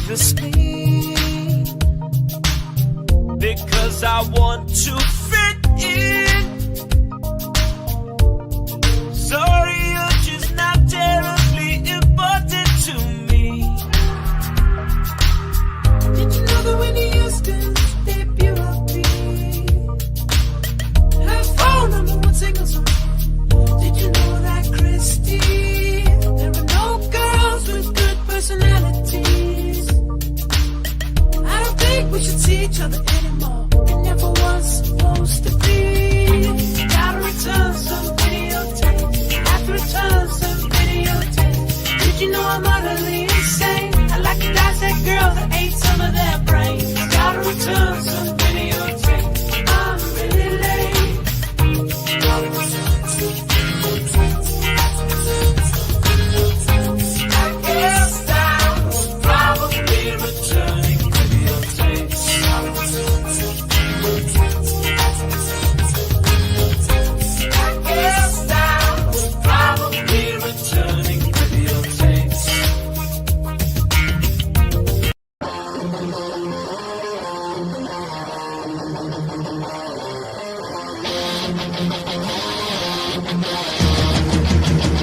this me because I want to fit in. Sorry, you're just not terribly important to me. Did you know that when you used to debut her phone number one single song? Did you know that Christy, there are no girls with good personalities? I don't think we should see each other anymore. It never was supposed to be. Gotta return some videotapes. Have to return some videotapes. Did you know I'm utterly insane? I like to dissect girls that ate some of their brains. Gotta return some videotapes. I'm really late. I guess I'm probably returning videotapes. I guess I'm probably returning videotapes.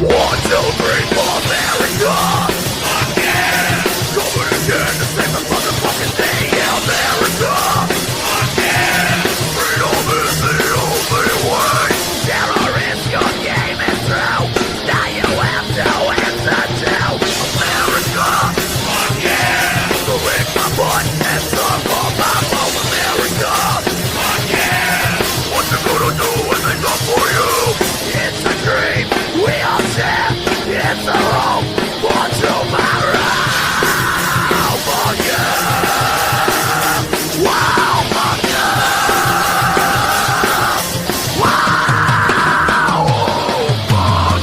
One, two, three, four, America! Again! Going again to save the motherfucking thing, America! Again! Freedom is the only way! Terrorist, your game is through! Now you have to answer to America! Again! So lick my butt and suck on my mouth, America! Again! What you gonna do when they come for you? It's a dream! We all share, it's a hope for tomorrow, for you. Wow, for you. Wow, for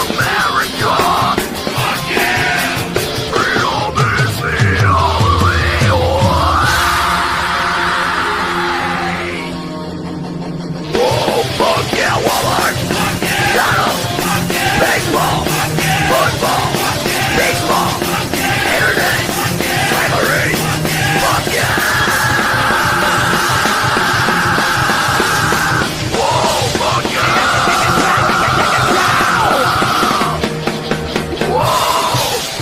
America, again, freedom is the only way. Oh, fuck yeah, Walmart, Donald, baseball, football, baseball, internet, slavery, fuck yeah. Whoa, fuck yeah.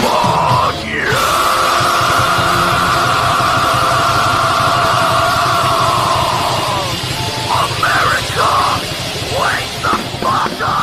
Fuck yeah! America, wake the fuck up!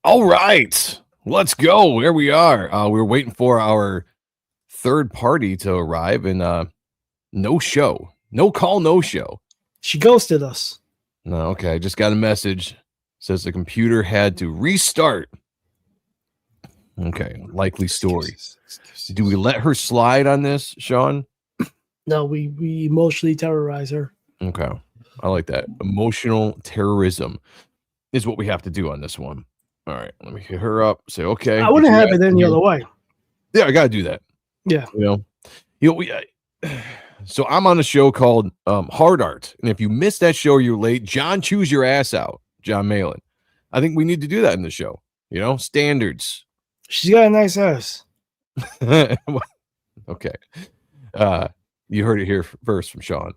All right, let's go. Here we are. We were waiting for our third party to arrive, and no show, no call, no show. She ghosted us. No, okay. I just got a message. Says the computer had to restart. Okay, likely story. Do we let her slide on this, Sean? No, we emotionally terrorize her. Okay, I like that. Emotional terrorism is what we have to do on this one. All right, let me hit her up. Say okay. I wouldn't have it any other way. Yeah, I gotta do that. Yeah. So I'm on a show called Hard Art, and if you missed that show, you're late. John, choose your ass out. John Malin. I think we need to do that in the show. Standards. She's got a nice ass. Okay. You heard it here first from Sean.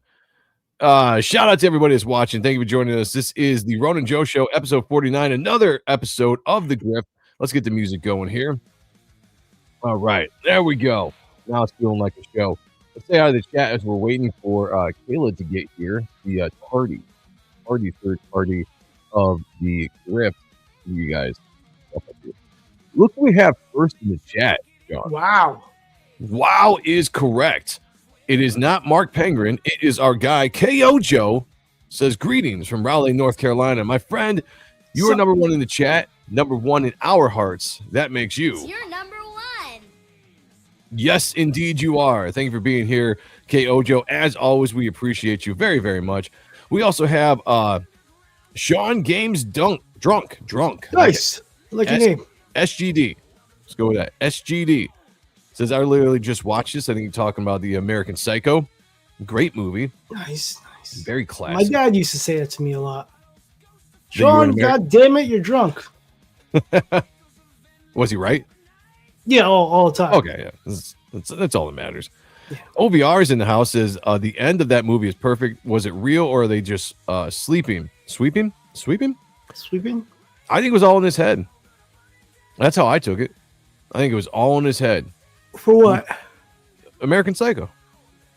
Shout out to everybody that's watching. Thank you for joining us. This is the Ronin Joe Show, episode 49, another episode of the Grift. Let's get the music going here. All right, there we go. Now it's feeling like a show. Let's say hi to the chat as we're waiting for Kayla to get here. The third party of the Grift. You guys, look what we have first in the chat, John. Wow is correct. It is not Mark Penguin. It is our guy, K.O. Joe, says, greetings from Raleigh, North Carolina. My friend, you are number one in the chat, number one in our hearts. That makes you. You're number one. Yes, indeed you are. Thank you for being here, K.O. Joe. As always, we appreciate you very, very much. We also have Sean Games Drunk. Nice. Like your name. SGD. Let's go with that. SGD. Says, I literally just watched this. I think you're talking about the American Psycho. Great movie. Nice. Very classic. My dad used to say that to me a lot. Sean, God damn it, you're drunk. Was he right? Yeah, all the time. Okay, yeah. That's all that matters. Yeah. OVR is in the house. Says, the end of that movie is perfect. Was it real or are they just sleeping? Sweeping? Sweeping? I think it was all in his head. That's how I took it. I think it was all in his head. For what? American Psycho.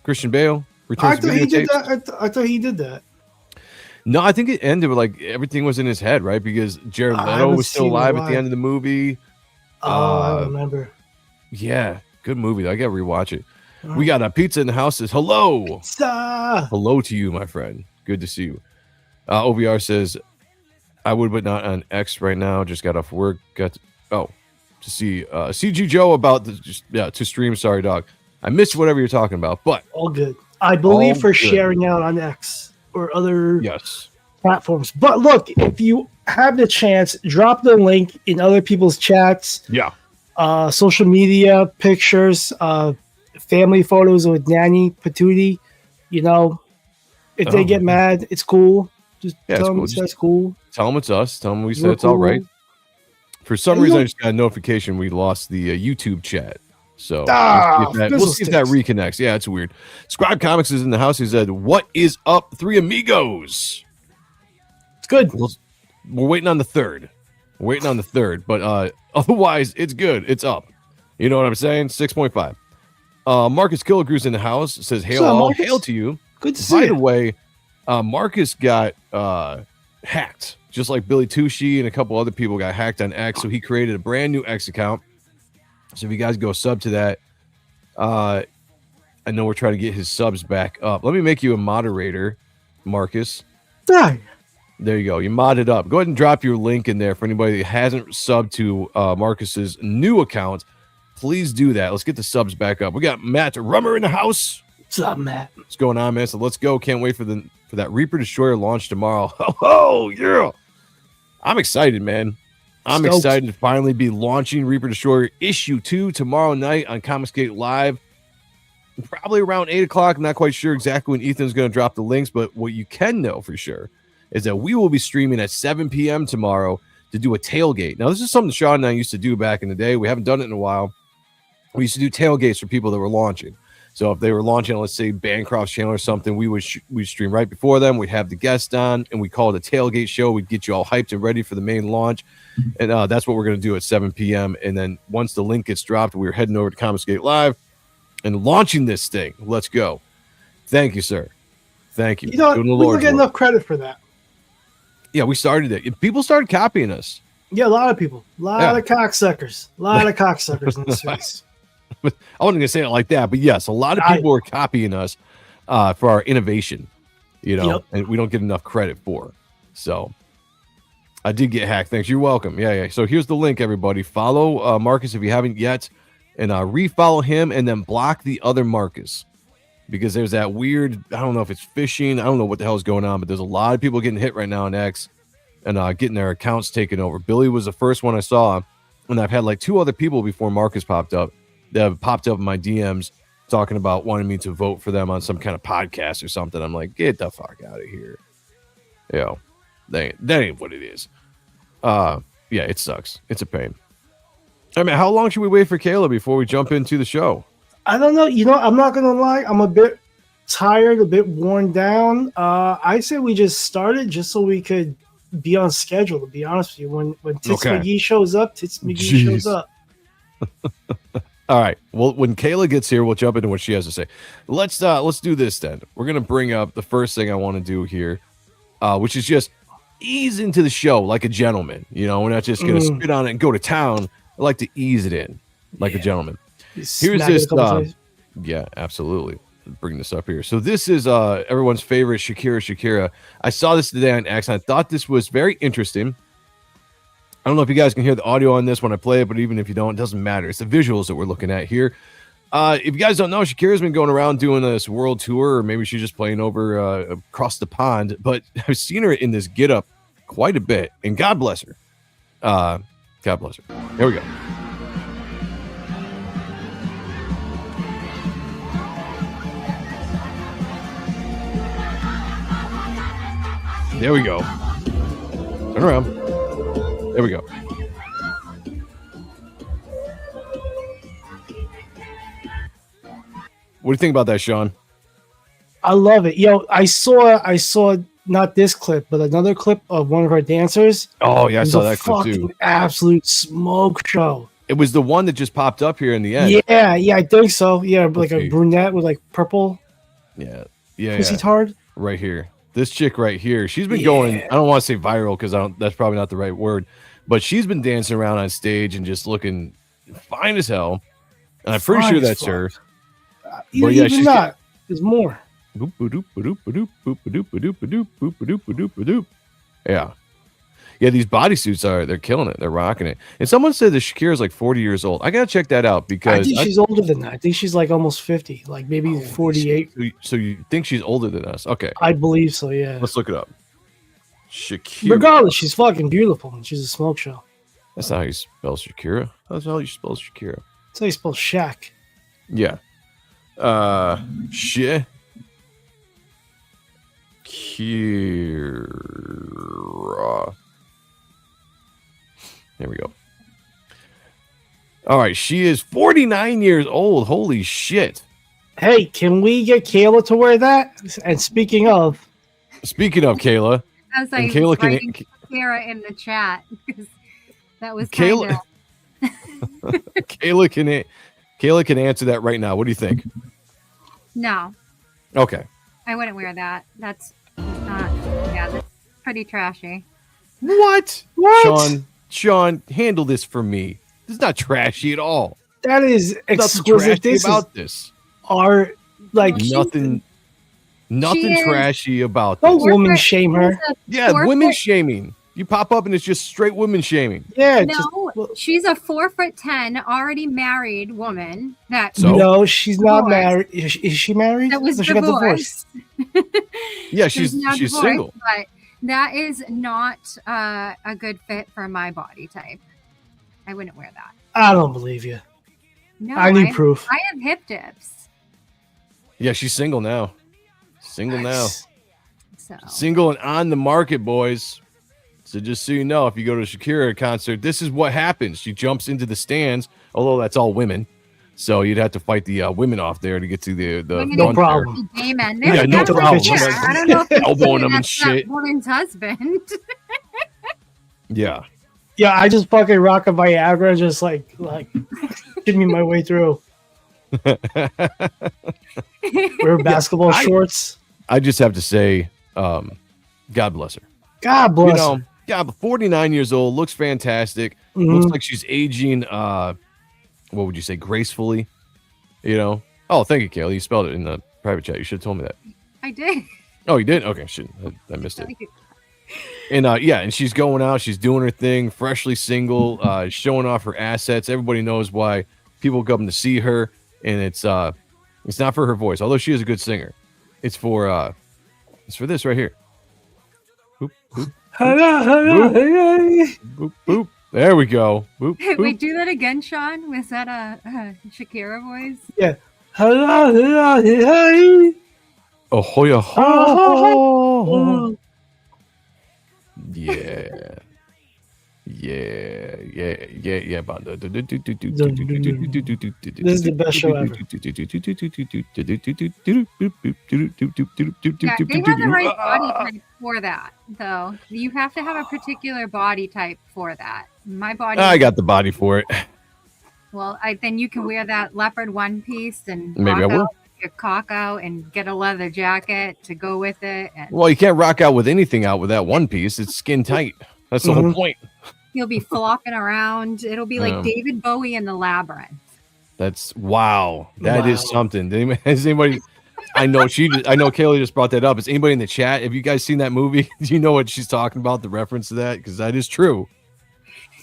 Christian Bale. I thought he did that. I thought he did that. No, I think it ended with like everything was in his head, right? Because Jared Leto was still alive at the end of the movie. I remember. Yeah, good movie. I got to rewatch it. We got a pizza in the house. Says hello. Pizza. Hello to you, my friend. Good to see you. OVR says, I would, but not on X right now. Just got off work. To see CG Joe about to stream. Sorry, dog. I missed whatever you're talking about, but all good. I believe for sharing out on X or other platforms. But look, if you have the chance, drop the link in other people's chats. Yeah. Social media pictures, family photos with Nanny Patootie. If they get mad, it's cool. Just tell them it's cool. Tell them it's us. Tell them we said it's all right. For some reason, I just got a notification we lost the YouTube chat. So we'll see if that reconnects. Yeah, it's weird. Scribe Comics is in the house. He said, what is up, Three Amigos? It's good. We're waiting on the third. But otherwise, it's good. It's up. You know what I'm saying? 6.5. Marcus Killigrews in the house says, hail to you. Good to see you. By the way, Marcus got hacked. Just like Billy Tucci and a couple other people got hacked on X. So he created a brand new X account. So if you guys go sub to that, I know we're trying to get his subs back up. Let me make you a moderator, Marcus. There you go. You modded up. Go ahead and drop your link in there for anybody that hasn't subbed to Marcus's new account. Please do that. Let's get the subs back up. We got Matt Rummer in the house. What's up, Matt? What's going on, man? So let's go. Can't wait for that Reaper Destroyer launch tomorrow. Oh, yeah. I'm excited, man. I'm excited to finally be launching Reaper Destroyer issue 2 tomorrow night on Comicsgate Live. Probably around 8 o'clock. I'm not quite sure exactly when Ethan's going to drop the links, but what you can know for sure is that we will be streaming at 7 p.m. tomorrow to do a tailgate. Now, this is something Sean and I used to do back in the day. We haven't done it in a while. We used to do tailgates for people that were launching. So if they were launching, let's say, Bancroft's channel or something, we'd stream right before them. We'd have the guests on, and we call it a tailgate show. We'd get you all hyped and ready for the main launch. And that's what we're going to do at 7 p.m. And then once the link gets dropped, we're heading over to Comicsgate Live and launching this thing. Let's go. Thank you, sir. Thank you. We don't get enough credit for that. Yeah, we started it. People started copying us. Yeah, a lot of people. A lot of cocksuckers. A lot of cocksuckers in this race. I wasn't gonna say it like that, but yes, a lot of people are copying us for our innovation, and we don't get enough credit for. So I did get hacked. Thanks. You're welcome. Yeah. So here's the link, everybody. Follow Marcus if you haven't yet, and refollow him, and then block the other Marcus, because there's that weird, I don't know if it's phishing, I don't know what the hell is going on, but there's a lot of people getting hit right now on X and getting their accounts taken over. Billy was the first one I saw, and I've had like 2 other people before Marcus popped up that have popped up in my DMs talking about wanting me to vote for them on some kind of podcast or something. I'm like, get the fuck out of here. That ain't what it is. Yeah, it sucks. It's a pain. I mean, how long should we wait for Kayla before we jump into the show? I don't know. I'm not going to lie. I'm a bit tired, a bit worn down. I say we just started just so we could be on schedule, to be honest with you. When Tits McGee shows up, Tits McGee shows up. All right. Well, when Kayla gets here, we'll jump into what she has to say. Let's do this then. We're going to bring up the first thing I want to do here, which is just ease into the show like a gentleman. We're not just going to spit on it and go to town. I like to ease it in like a gentleman. Here's this. Yeah, absolutely. Bring this up here. So this is everyone's favorite Shakira. I saw this today on X, and I thought this was very interesting. I don't know if you guys can hear the audio on this when I play it, but even if you don't, it doesn't matter. It's the visuals that we're looking at here. If you guys don't know, Shakira's been going around doing this world tour, or maybe she's just playing over across the pond, but I've seen her in this get-up quite a bit, and God bless her. God bless her. Here we go. There we go. Turn around. There we go. What do you think about that, Sean? I love it. I saw not this clip, but another clip of one of our dancers. Oh yeah, I saw that clip too. Absolute smoke show. It was the one that just popped up here in the end. Yeah, I think so. Yeah, like a brunette with like purple. Yeah. Pussy tard. Right here. This chick right here. She's been going. I don't want to say viral because that's probably not the right word, but she's been dancing around on stage and just looking fine as hell. And I'm pretty sure that's her. But yeah, she's not. There's more. Yeah, these bodysuits they're killing it. They're rocking it. And someone said that Shakira's like 40 years old. I gotta check that out because I think she's older than that. I think she's like almost 50, like maybe 48. So you think she's older than us? Okay, I believe so. Yeah, let's look it up. Shakira. Regardless, she's fucking beautiful and she's a smoke show. That's not how you spell Shakira. That's how you spell Shakira. That's how you spell Shaq. Yeah. Shakira. There we go. All right, she is 49 years old. Holy shit. Hey, can we get Kayla to wear that? And speaking of Kayla, I was like, Kayla Kara in the chat because that was Kayla. Kayla can answer that right now. What do you think? No. Okay. I wouldn't wear that. That's pretty trashy. What? Sean, handle this for me. This is not trashy at all. That is exquisite. This about this. Are like nothing trashy about this. Don't woman shame her. Yeah, women shaming. You pop up and it's just straight women shaming. Yeah. She's a 4'10" already married woman. No, she's not married. Is she married? That was she got divorced. Yeah, she's single. But that is not a good fit for my body type. I wouldn't wear that. I don't believe you. No, I need proof. I have hip dips. Yeah, she's single now. Now. So. Single and on the market, boys. So just so you know, if you go to a Shakira concert, this is what happens. She jumps into the stands, although that's all women. So you'd have to fight the women off there to get to the no problem. Amen. Yeah, no problem. I don't know if elbowing them and shit. Woman's husband. Yeah. Yeah, I just fucking rock a Viagra, just like give me my way through. Wear basketball shorts. I just have to say, God bless her. God bless her. Yeah, but 49 years old, looks fantastic. Looks like she's aging. What would you say, gracefully? You know. Oh, thank you, Kayla. You spelled it in the private chat. You should have told me that. I did. Oh, you did? Okay, shit, I missed it. Thank you. And yeah, and she's going out. She's doing her thing. Freshly single. Showing off her assets. Everybody knows why people come to see her, and it's not for her voice, although she is a good singer. It's for this right here. Boop, boop, boop, boop, boop. There we go. Boop, boop. Wait, do that again, Sean. Was that a Shakira voice? Yeah. Oh, hoya, ho. Yeah. Banda. This is the best show ever. Yeah, they have the right body type for that, though. You have to have a particular body type for that. My body. I got the body for it. Well, then you can wear that leopard one piece and Maybe I rock will. out your cock out and get a leather jacket to go with it. And Well, you can't rock out with anything out with that one piece. It's skin tight. That's the whole point. you'll be flopping around. It'll be like Yeah. David Bowie in the Labyrinth. That's wow. That is Wow. something. Has anybody? I know Kayla just brought that up. Is anybody in the chat? Have you guys seen that movie? Do you know what she's talking about? The reference to that, because that is true.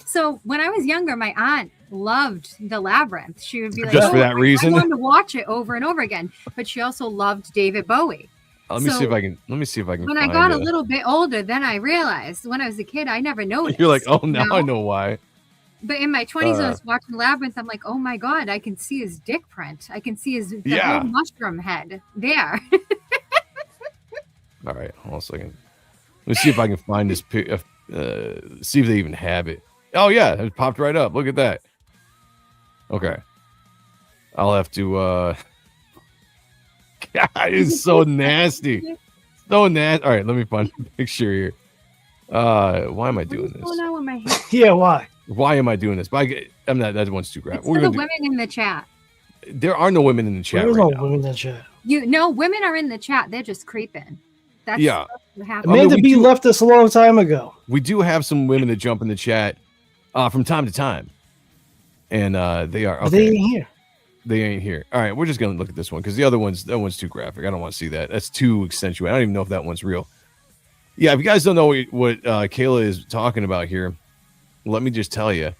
So when I was younger, my aunt loved the Labyrinth. She would be like, Just for that reason? I wanted to watch it over and over again. But she also loved David Bowie. Let me So, see if I can. Let me see if I can. When I find got a it. little bit older, then I realized when I was a kid, I never noticed. You're like, oh, you now I know why. But in my 20s, when I was watching Labyrinth, I'm like, oh my God, I can see his dick print. I can see his Yeah. whole mushroom head there. All right, hold on a second. Let's see if I can find this. See if they even have it. Oh yeah, it popped right up. Look at that. Okay, I'll have to. God, it's so nasty. So nasty. All right, let me find a picture here. Why am I doing What's this? going on with my hair? Yeah, why? Why am I doing this? But I'm not. That one's too graphic. It's for the women in the chat. There are no women in the chat There's right no now. women in that chat. Women are in the chat. They're just creeping. That's Yeah. what happens. mean, Amanda we B do- left us a long time ago. We do have some women that jump in the chat from time to time, and they are But they okay. ain't here. They ain't here. All right, we're just gonna look at this one because that one's too graphic. I don't want to see that. That's too accentuated. I don't even know if that one's real. Yeah, if you guys don't know what Kayla is talking about here, let me just tell you,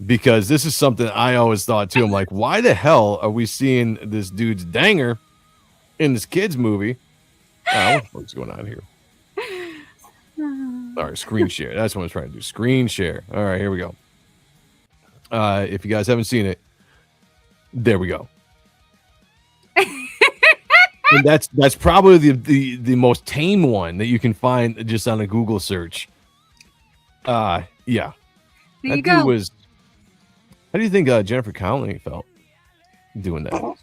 because this is something I always thought too. I'm like, why the hell are we seeing this dude's danger in this kids movie? What's going on here? All right, screen share. That's what I was trying to do. Screen share. All right, here we go. If you guys haven't seen it, there we go. And that's probably the most tame one that you can find just on a Google search. Yeah. There you That go. dude was. How do you think Jennifer Connelly felt doing that?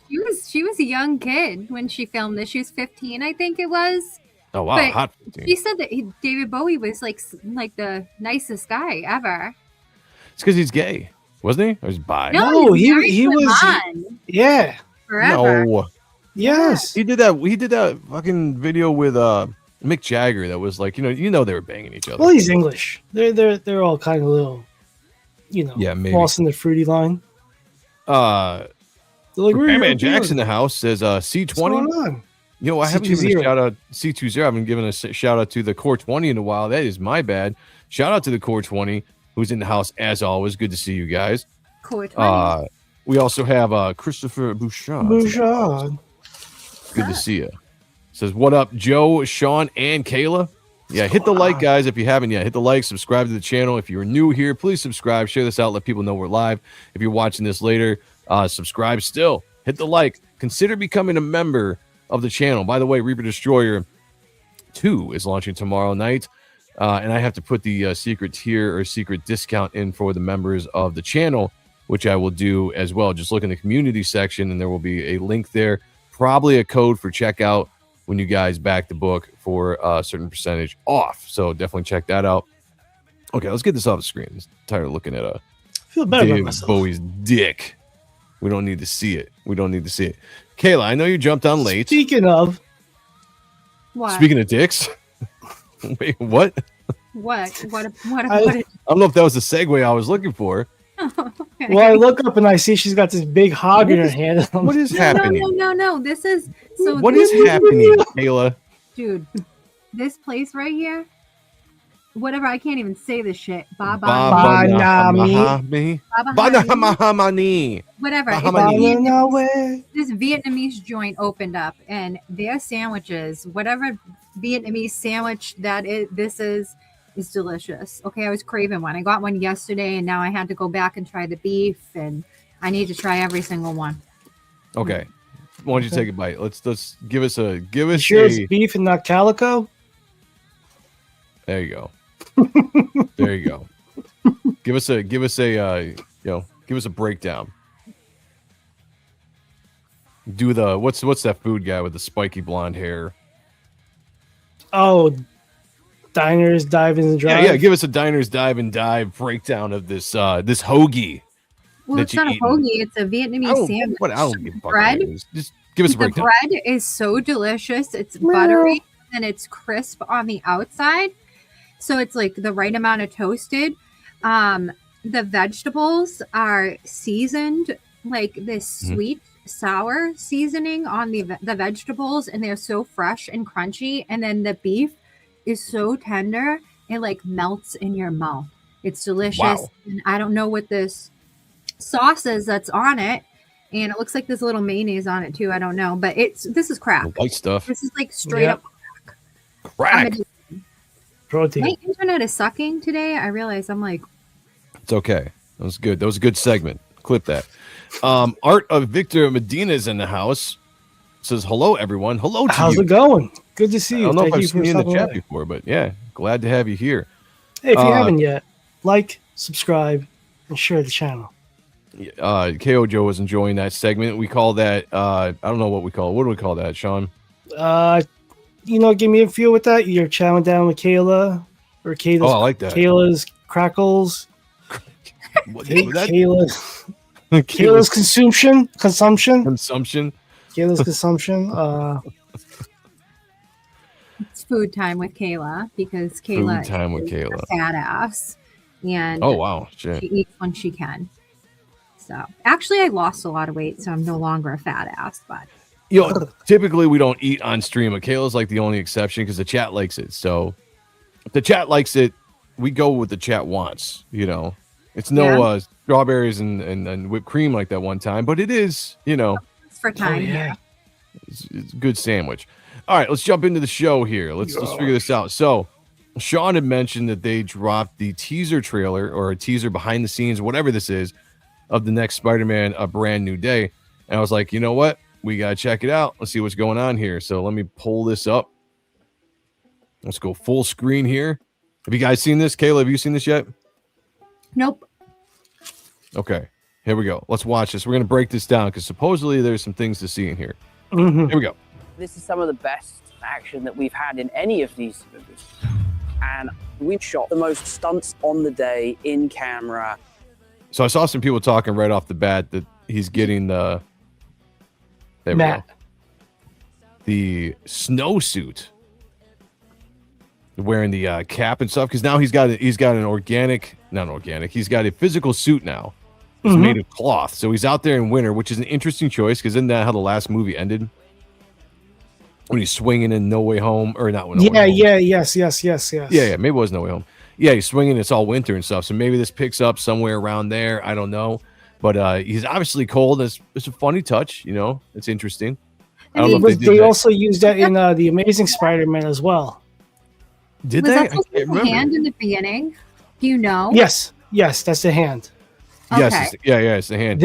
She was a young kid when she filmed this. She was 15, I think it was. Oh wow, But hot. She said that David Bowie was like the nicest guy ever. It's because he's gay, wasn't he? Or he's bi? No, he's married he to was. Iman Yeah. forever. No. Yes. He did that fucking video with Mick Jagger that was like, you know they were banging each other. Well, he's English. They're all kind of little, Yeah, maybe. lost in the fruity line. They're like, "We're Batman European. Jack's in the house says What's C20. going on? You know, I haven't given a C20. shout out C20. I haven't given a shout out to the Core 20 in a while. That is my bad. Shout out to the Core 20 who's in the house as always. Good to see you guys. Cool. 20. We also have Christopher Bouchard. Bouchard. Good to see you. Says, what up, Joe, Sean, and Kayla? Yeah, hit the like, guys, if you haven't yet. Hit the like, subscribe to the channel. If you're new here, please subscribe. Share this out. Let people know we're live. If you're watching this later, subscribe still. Hit the like. Consider becoming a member of the channel. By the way, Reaper Destroyer 2 is launching tomorrow night. And I have to put the secret tier or secret discount in for the members of the channel, which I will do as well. Just look in the community section, and there will be a link there. Probably a code for checkout when you guys back the book for a certain percentage off. So definitely check that out. Okay, let's get this off the screen. I'm tired of looking at I feel better about Dave myself. Bowie's dick. We don't need to see it. Kayla, I know you jumped on late. Speaking of, What? Speaking of dicks. Wait, what? What? What? I don't know if that was the segue I was looking for. Okay. Well, I look up and I see she's got this big hog in her hand. What is No, happening? no. This is so. What is happening, Kayla? dude? This place right here. Whatever, I can't even say this shit. Baba Banami. Banahamani. Whatever. Banana. This Vietnamese joint opened up, and their sandwiches, whatever Vietnamese sandwich this is delicious. Okay, I was craving one. I got one yesterday, and now I had to go back and try the beef, and I need to try every single one. Okay, why don't you take a bite? Let's give us Sure, it's beef and not calico. There you go. There you go. Give us a breakdown. Do the what's that food guy with the spiky blonde hair? Oh, diners, dive and drive. Yeah. Give us a diners dive and dive breakdown of this this hoagie. Well, it's not a hoagie; it's a Vietnamese sandwich. I don't give a fuck bread. what it is. Just give us a breakdown. The bread is so delicious; it's buttery and it's crisp on the outside. So it's like the right amount of toasted. The vegetables are seasoned like this sweet sour seasoning on the vegetables, and they're so fresh and crunchy. And then the beef is so tender, it like melts in your mouth. It's delicious. Wow. And I don't know what this sauce is that's on it. And it looks like there's a little mayonnaise on it too. I don't know, but this is crack. White stuff. This is like straight up Crack. Protein. My internet is sucking today. I realize I'm like, It's okay. That was good. That was a good segment. Clip that. Art of Victor Medina is in the house. Says hello, everyone. Hello to How's you. it going? Good to see you. I don't know Thank if you I've seen for you in the stopping chat by. before, but yeah, glad to have you here. Hey, if you haven't yet, like, subscribe, and share the channel. KO Joe was enjoying that segment. We call that I don't know what we call it. What do we call that, Sean? Give me a feel with that. You're chowing down with Kayla, or Kayla's. Oh, I like that. Kayla's crackles. Kayla's Kayla's consumption. consumption. Kayla's consumption. it's food time with Kayla because Kayla Food time with is Kayla. a fat ass, and Oh wow, shit. she eats when she can. So actually, I lost a lot of weight, so I'm no longer a fat ass. But Typically we don't eat on stream. Kayla's like the only exception because the chat likes it. So if the chat likes it, we go with the chat wants. It's no strawberries and whipped cream like that one time, but it is. it's for time. It's a good sandwich. All right, let's jump into the show here. Let's figure this out. So Sean had mentioned that they dropped the teaser trailer or a teaser behind the scenes, whatever this is, of the next Spider-Man, A Brand New Day. And I was like, you know what? We got to check it out. Let's see what's going on here. So let me pull this up. Let's go full screen here. Have you guys seen this? Kayla, have you seen this yet? Nope. Okay, here we go. Let's watch this. We're going to break this down because supposedly there's some things to see in here. Mm-hmm. Here we go. This is some of the best action that we've had in any of these movies. And we've shot the most stunts on the day in camera. So I saw some people talking right off the bat that he's getting the the snowsuit, wearing the cap and stuff, because now he's got he's got a physical suit now. It's made of cloth, so he's out there in winter, which is an interesting choice because isn't that how the last movie ended? When he's swinging in No Way Home, or not? Yes. Yeah. Maybe it was No Way Home. Yeah, he's swinging. It's all winter and stuff. So maybe this picks up somewhere around there. I don't know, but he's obviously cold. It's a funny touch. It's interesting. I don't know if they also used that in the Amazing Spider-Man as well. Did Was they? that supposed to be the hand in the beginning? Do you know? Yes, that's the hand. Yes, Okay. it's the hand.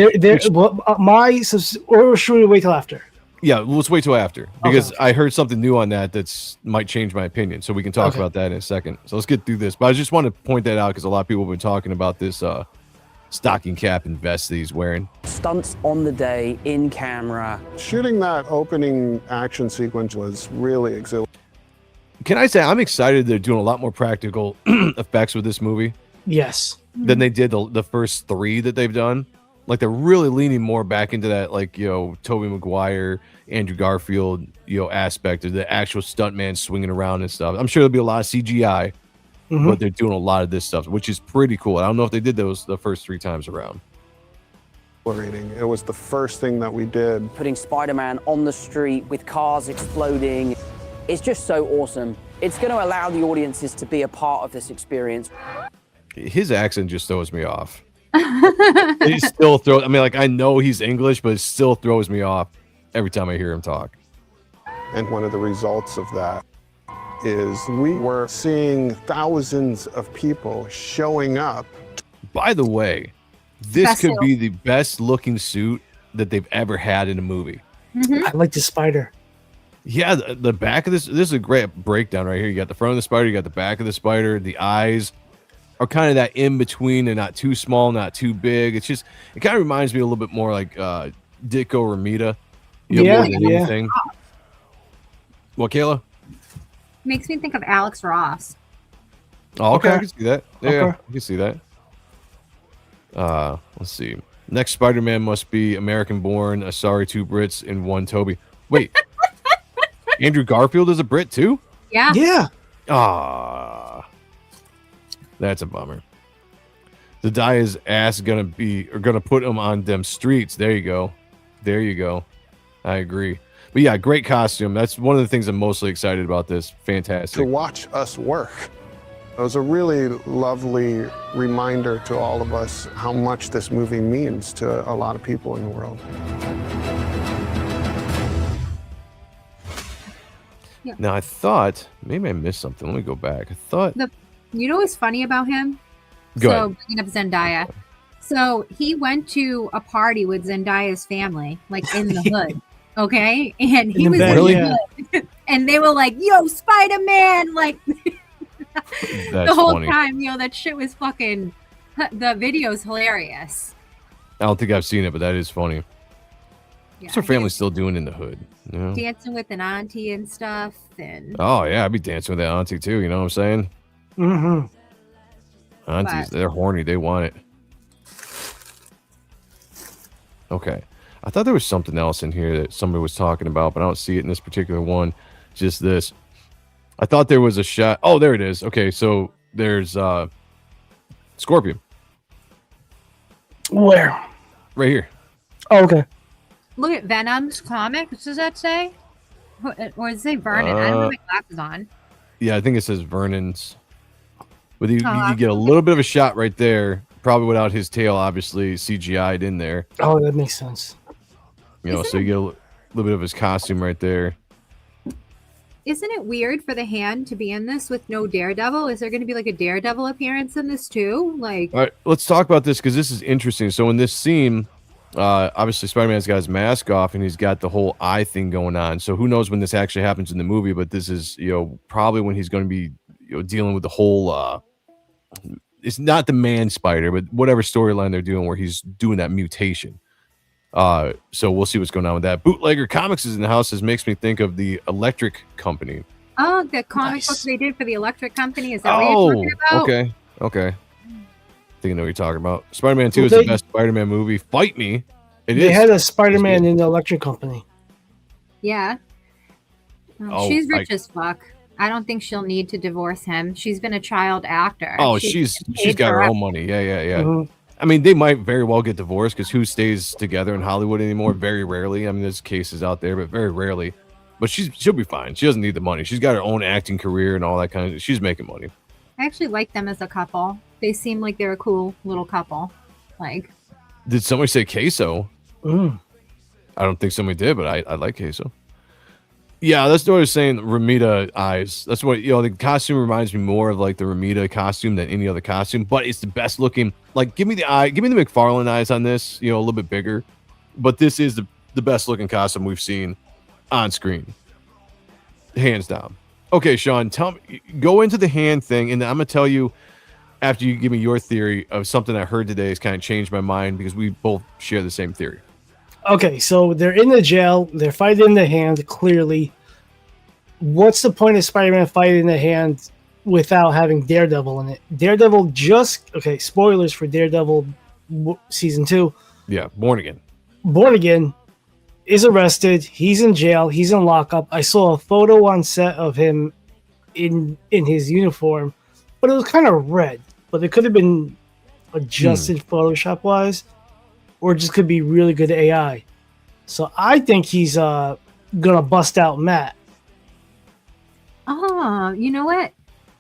Or should we wait till after? Yeah, let's wait till after because I heard something new on that might change my opinion. So we can talk about that in a second. So let's get through this. But I just want to point that out because a lot of people have been talking about this stocking cap and vest that he's wearing. Stunts on the day in camera. Shooting that opening action sequence was really exhilarating. Can I say I'm excited they're doing a lot more practical effects with this movie Yes. than they did the first three that they've done. Like they're really leaning more back into that, like, Tobey Maguire, Andrew Garfield, aspect of the actual stuntman swinging around and stuff. I'm sure there'll be a lot of CGI, but they're doing a lot of this stuff, which is pretty cool. I don't know if they did those the first 3 times around. It was the first thing that we did. Putting Spider-Man on the street with cars exploding. It's just so awesome. It's going to allow the audiences to be a part of this experience. His accent just throws me off. He still throws. I mean, like, I know he's English, but it still throws me off every time I hear him talk. And one of the results of that is we were seeing thousands of people showing up. By the way, this could be the best looking suit that they've ever had in a movie. I like the spider. Yeah, the back of this is a great breakdown right here. You got the front of the spider, you got the back of the spider. The eyes are kind of that in between. They're not too small, not too big. It kind of reminds me a little bit more like Ditko Ramita. More than anything. What, Kayla? Makes me think of Alex Ross. Oh, okay. Okay. I can see that. Yeah, Okay. I can see that. Let's see. Next Spider-Man must be American born, a sorry 2 Brits, and 1 Toby. Wait. Andrew Garfield is a Brit too? Yeah. Yeah. Ah. That's a bummer. The Daya's ass gonna put him on them streets. There you go. There you go. I agree. But yeah, great costume. That's one of the things I'm mostly excited about this. Fantastic. To watch us work. It was a really lovely reminder to all of us how much this movie means to a lot of people in the world. Yeah. Now, I thought, maybe I missed something. Let me go back. I thought. You know what's funny about him? Go so ahead. bringing up Zendaya. So he went to a party with Zendaya's family, like in the hood. Okay. And he In was the bed, Really? in the hood. And they were like, yo, Spider-Man. Like That's the whole funny. time, that shit was fucking, the video's hilarious. I don't think I've seen it, but that is funny. Yeah, What's her family still doing in the hood? You know? dancing with an auntie and stuff. And Oh, yeah. I'd be dancing with that auntie too. You know what I'm saying? Aunties, But- they're horny. They want it. Okay. I thought there was something else in here that somebody was talking about, but I don't see it in this particular one. Just this. I thought there was a shot. Oh, there it is. Okay, so there's Scorpion Where? right here. Oh, okay. look at Venom's comic. What does that say? Or does it say Vernon? I don't have my glasses on. Yeah, I think it says Vernon's. But you Oh, get a little bit of a shot right there, probably without his tail, obviously CGI'd in there. Oh, that makes sense. You know, so you get a little bit of his costume right there. Isn't it weird for the Hand to be in this with no Daredevil? Is there going to be like a Daredevil appearance in this too? Like, All right, let's talk about this because this is interesting. So in this scene, obviously Spider-Man's got his mask off and he's got the whole eye thing going on. So who knows when this actually happens in the movie? But this is, probably when he's going to be, dealing with the whole. It's not the man spider, but whatever storyline they're doing where he's doing that mutation. So we'll see what's going on with that. Bootlegger Comics is in the house. This makes me think of the Electric Company. oh, the comic Nice. book they did for the Electric Company. Is that what you're talking about? Okay. I think I know what you're talking about. Spider-Man 2 Well, is the best Spider-Man movie. Fight me. They had a Spider-Man in the Electric Company. Yeah. Oh, Oh, she's rich as fuck. I don't think she'll need to divorce him. She's been a child actor. Oh, she's paid got her forever. own money. Yeah. Mhm. I mean, they might very well get divorced because who stays together in Hollywood anymore? Very rarely. I mean, there's cases out there, but very rarely. But she'll be fine. She doesn't need the money. She's got her own acting career and all that kind of. She's making money. I actually like them as a couple. They seem like they're a cool little couple. Like, Did somebody say queso? Mm. I don't think somebody did, but I like queso. Yeah, that's what I was saying. Ramita eyes. That's what the costume reminds me more of like the Ramita costume than any other costume, but it's the best looking. Like, give me the McFarlane eyes on this. A little bit bigger, but this is the best looking costume we've seen on screen, hands down. Okay, Sean, tell me, go into the hand thing, and I'm gonna tell you after you give me your theory of something I heard today has kind of changed my mind because we both share the same theory. Okay, so they're in the jail. They're fighting the Hand, clearly. What's the point of Spider-Man fighting the Hand without having Daredevil in it? Daredevil spoilers for Daredevil season 2. Yeah, Born Again. Born Again is arrested. He's in jail. He's in lockup. I saw a photo on set of him in his uniform, but it was kind of red. But it could have been adjusted Photoshop wise, or it just could be really good AI. So I think he's gonna bust out Matt. Oh, you know what?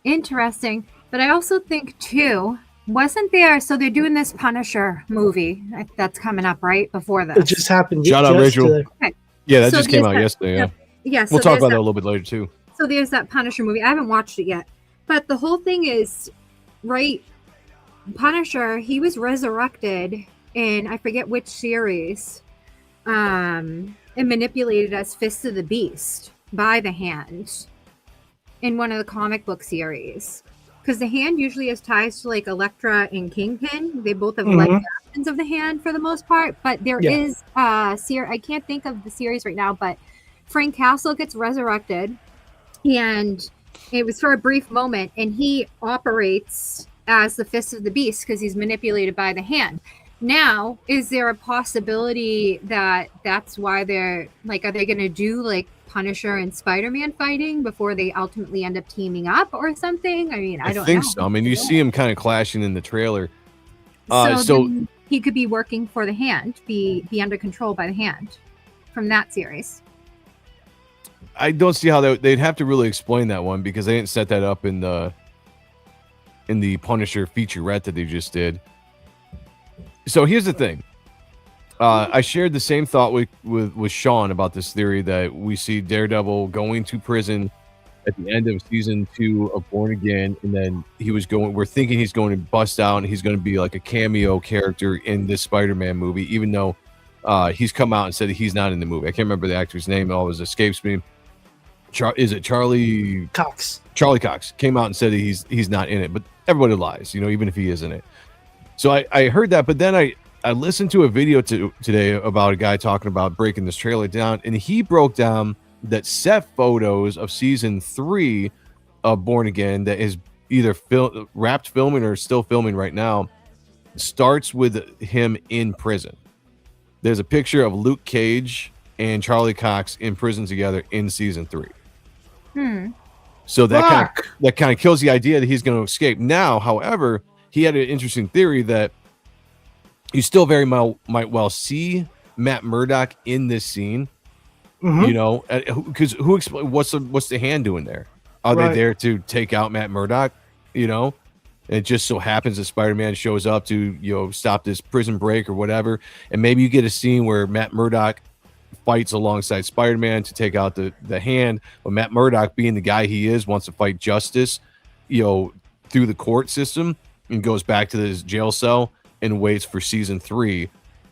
Interesting. But I also think too, wasn't there? So they're doing this Punisher movie that's coming up right before this. It just happened. Shout out, Rachel. yesterday. Okay. Yeah, that So just came there's out yesterday. Yeah, Yeah, so we'll talk there's about that a little bit later too. So there's that Punisher movie. I haven't watched it yet, but the whole thing is right. Punisher, he was resurrected in I forget which series, and manipulated as Fist of the Beast by the Hand in one of the comic book series. Because the Hand usually has ties to like Elektra and Kingpin. They both have like factions of the Hand for the most part, but there is I can't think of the series right now, but Frank Castle gets resurrected, and it was for a brief moment, and he operates as the Fist of the Beast because he's manipulated by the Hand. Now, is there a possibility that that's why they're like, are they going to do like Punisher and Spider-Man fighting before they ultimately end up teaming up or something? I mean, I don't think know. so. I mean, you see him kind of clashing in the trailer. So So then he could be working for the Hand, be under control by the Hand from that series. I don't see how they'd have to really explain that one because they didn't set that up in the Punisher featurette that they just did. So here's the thing. I shared the same thought with Sean about this theory that we see Daredevil going to prison at the end of season 2 of Born Again, and then we're thinking he's going to bust out and he's going to be like a cameo character in this Spider-Man movie, even though he's come out and said that he's not in the movie. I can't remember the actor's name. It always escapes me. Is it Charlie Cox? Charlie Cox came out and said he's not in it, but everybody lies, even if he is in it. So I heard that, but then I listened to a video today about a guy talking about breaking this trailer down, and he broke down that set photos of season 3 of Born Again that is either wrapped filming or still filming right now starts with him in prison. There's a picture of Luke Cage and Charlie Cox in prison together in season 3. So that kind of kills the idea that he's going to escape. Now, however, he had an interesting theory that you still very might well see Matt Murdock in this scene. Because what's the Hand doing there? Are they there to take out Matt Murdock? And it just so happens that Spider-Man shows up to stop this prison break or whatever, and maybe you get a scene where Matt Murdock fights alongside Spider-Man to take out the Hand, but Matt Murdock, being the guy he is, wants to fight justice, through the court system, and goes back to his jail cell and waits for season 3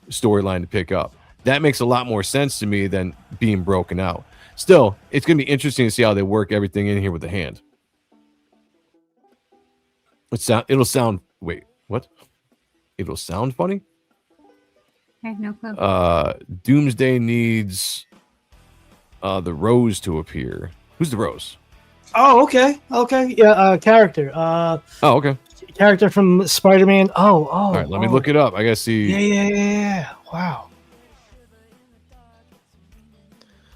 storyline to pick up. That makes a lot more sense to me than being broken out. Still, it's going to be interesting to see how they work everything in here with the Hand. It'll sound. Wait, what? It'll sound funny? I have no clue. Doomsday needs the Rose to appear. Who's the Rose? Oh, okay. Yeah, character. Okay. Character from Spider-Man. All right, let me look it up. I gotta see. Yeah. Wow.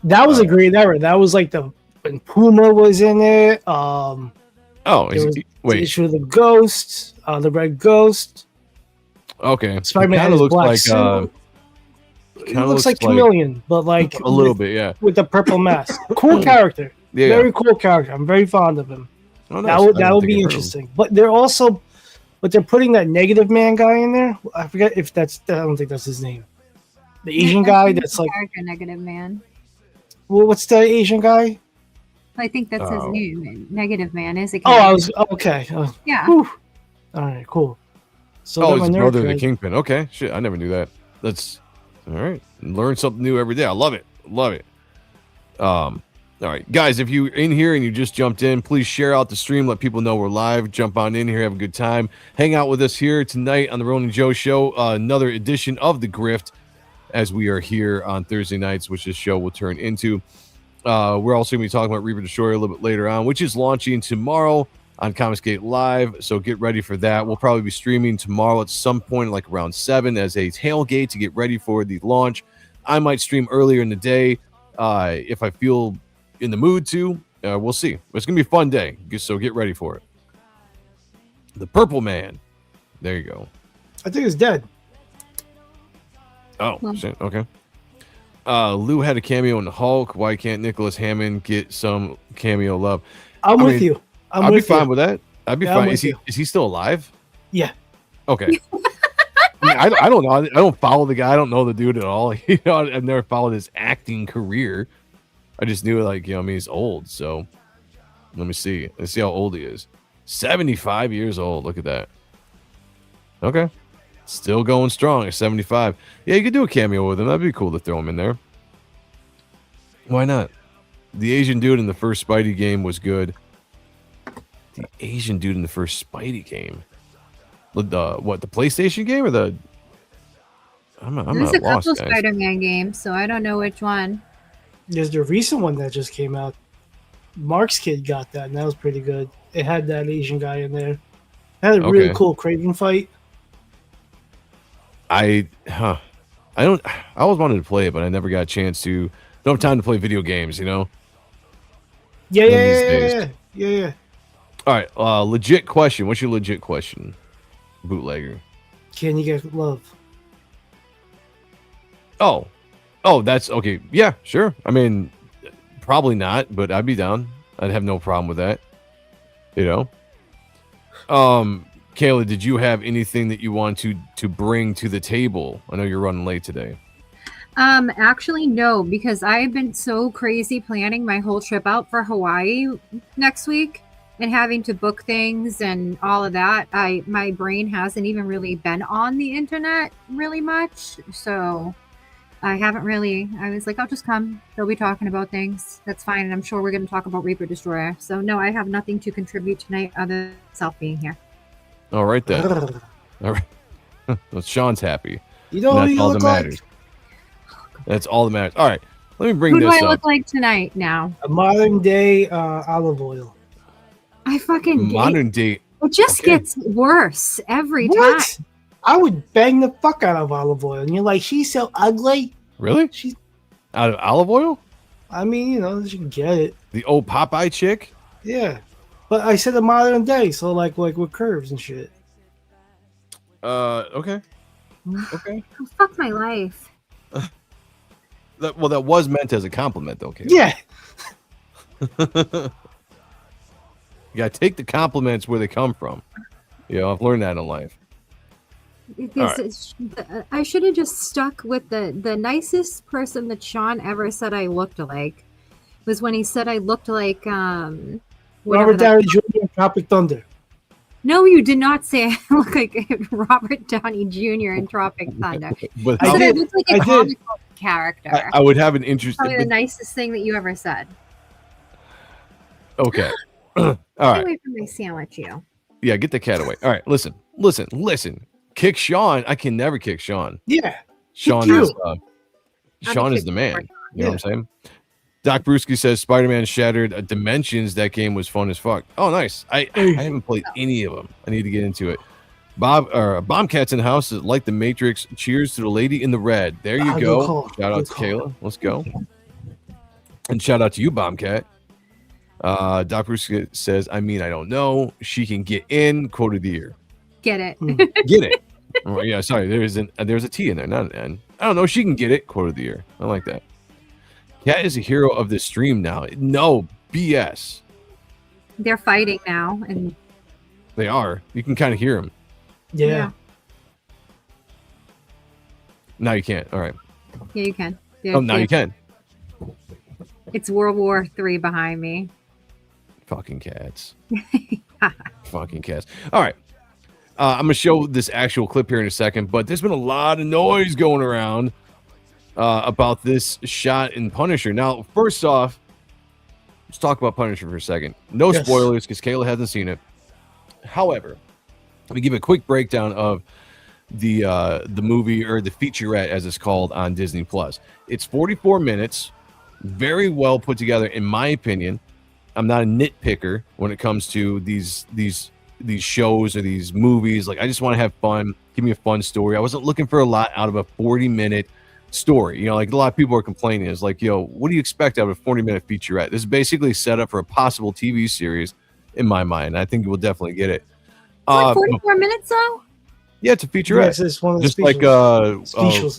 That was a great era. That was like when Puma was in it. Wait. The issue of the Ghost, the Red Ghost. Okay. Spider-Man kind of looks like it looks like Chameleon, but like a little bit, yeah, with the purple mask. Cool character. Yeah. Very cool character. I'm very fond of him. Oh, nice. That would be interesting. But they're putting that Negative Man guy in there. I forget if I don't think that's his name. The Asian guy that's like Negative Man. Well, what's the Asian guy? I think that's his name. Negative Man is a I was okay. Yeah. Whew. All right, cool. So he's the brother of the Kingpin. Okay, shit, I never knew that. That's all right. Learn something new every day. I love it. All right, guys, if you're in here and you just jumped in, please share out the stream. Let people know we're live. Jump on in here, have a good time. Hang out with us here tonight on the Ronin Joe Show. Another edition of the Grift, as we are here on Thursday nights, which this show will turn into. We're also going to be talking about Reaper Destroyer a little bit later on, which is launching tomorrow on Comicsgate Live. So get ready for that. We'll probably be streaming tomorrow at some point, like around 7, as a tailgate to get ready for the launch. I might stream earlier in the day if I feel in the mood to. We'll see. It's going to be a fun day, so get ready for it. The Purple Man. There you go. I think it's dead. Oh, shit. Okay. Lou had a cameo in the Hulk. Why can't Nicholas Hammond get some cameo love? I'm with you. I'd be fine with that. I'd be fine. Is he still alive? Yeah. Okay. I don't know. I don't follow the guy. I don't know the dude at all. I've never followed his acting career. I just knew he's old. So let me see. Let's see how old he is. 75 years old. Look at that. Okay. Still going strong at 75. Yeah, you could do a cameo with him. That'd be cool to throw him in there. Why not? The Asian dude in the first Spidey game was good. The Asian dude in the first Spidey game. The PlayStation game or the? There's a couple Spider-Man games, so I don't know which one. There's the recent one that just came out. Mark's kid got that, and that was pretty good. It had that Asian guy in there. It had a really cool Craven fight. I always wanted to play it, but I never got a chance to. Don't have time to play video games, Yeah. All right, legit question. What's your legit question, bootlegger? Can you get love? Oh, that's okay. Yeah, sure. I mean, probably not, but I'd be down. I'd have no problem with that. Kayla, did you have anything that you want to bring to the table? I know you're running late today. Actually, no, because I've been so crazy planning my whole trip out for Hawaii next week and having to book things and all of that. My brain hasn't even really been on the internet really much. So I haven't really, I was like, I'll just come. They'll be talking about things. That's fine. And I'm sure we're going to talk about Reaper Destroyer. So no, I have nothing to contribute tonight other than myself being here. All right, then. All right. Well, Sean's happy. You know that's all that matters. That's all that matters. All right. Let me bring this up. Who do I look like tonight now? A modern day olive oil. I fucking modern day. It just gets worse every time. I would bang the fuck out of olive oil. And you're like, she's so ugly. Really? She's out of olive oil? I mean, you can get it. The old Popeye chick? Yeah. But I said a modern day, so like with curves and shit. Okay. Okay. Oh, fuck my life. That was meant as a compliment, though, Kate. Yeah. You gotta take the compliments where they come from. I've learned that in life. I should have just stuck with the nicest person that Sean ever said I looked like was when he said I looked like Robert Downey Jr. in Tropic Thunder. No, you did not say I look like Robert Downey Jr. in Tropic Thunder. But I said I looked like a comic book character. I would have an interest. Probably the nicest thing that you ever said. Okay. All right. Get away from my sandwich, you. Yeah, get the cat away. All right, listen. Kick Sean. I can never kick Sean. Yeah. Sean is the man. You know what I'm saying? Doc Brewski says Spider-Man Shattered Dimensions. That game was fun as fuck. Oh, nice. I haven't played any of them. I need to get into it. Bombcats in the house is like the Matrix. Cheers to the lady in the red. There you go. Shout out to Kayla. Let's go. And shout out to you, Bombcat. Doc Brewski says, I don't know. She can get in. Quote of the year. Get it. Get it. Oh, yeah, sorry. There's a T in there, not an N. I don't know. She can get it. Quote of the year. I like that. Cat is a hero of the stream now. No BS. They're fighting now, and they are. You can kind of hear them. Yeah. Now you can't. All right. Yeah, you can. Now you can. It's World War III behind me. Fucking cats. Fucking cats. All right. I'm gonna show this actual clip here in a second, but there's been a lot of noise going around about this shot in Punisher. Now, first off, let's talk about Punisher for a second. No spoilers because Kayla hasn't seen it. However, let me give a quick breakdown of the movie, or the featurette as it's called on Disney Plus. It's 44 minutes, very well put together in my opinion. I'm not a nitpicker when it comes to these shows or these movies. Like, I just want to have fun. Give me a fun story. I wasn't looking for a lot out of a 40-minute story. Like a lot of people are complaining. It's like, what do you expect out of a 40-minute featurette? This is basically set up for a possible TV series in my mind. I think you will definitely get it. What, 44 minutes though? Yeah, it's a featurette. Yes, it's one of the Just like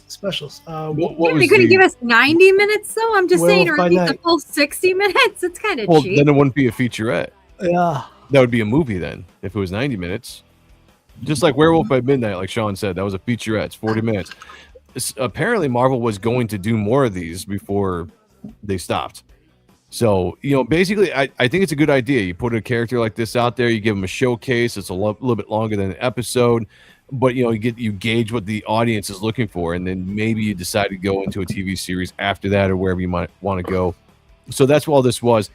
specials. what They was couldn't the, give us 90 minutes though. I'm just saying, Werewolf or by at least a Night. full 60 minutes. It's kind of well, cheap. then it wouldn't be a featurette. Yeah. That would be a movie then if it was 90 minutes. Just like Werewolf by Midnight, like Sean said, that was a featurette. It's 40 minutes. Apparently, Marvel was going to do more of these before they stopped. So, basically, I think it's a good idea. You put a character like this out there, you give them a showcase. It's a little bit longer than an episode, but you gauge what the audience is looking for, and then maybe you decide to go into a TV series after that or wherever you might want to go. So that's what all this was.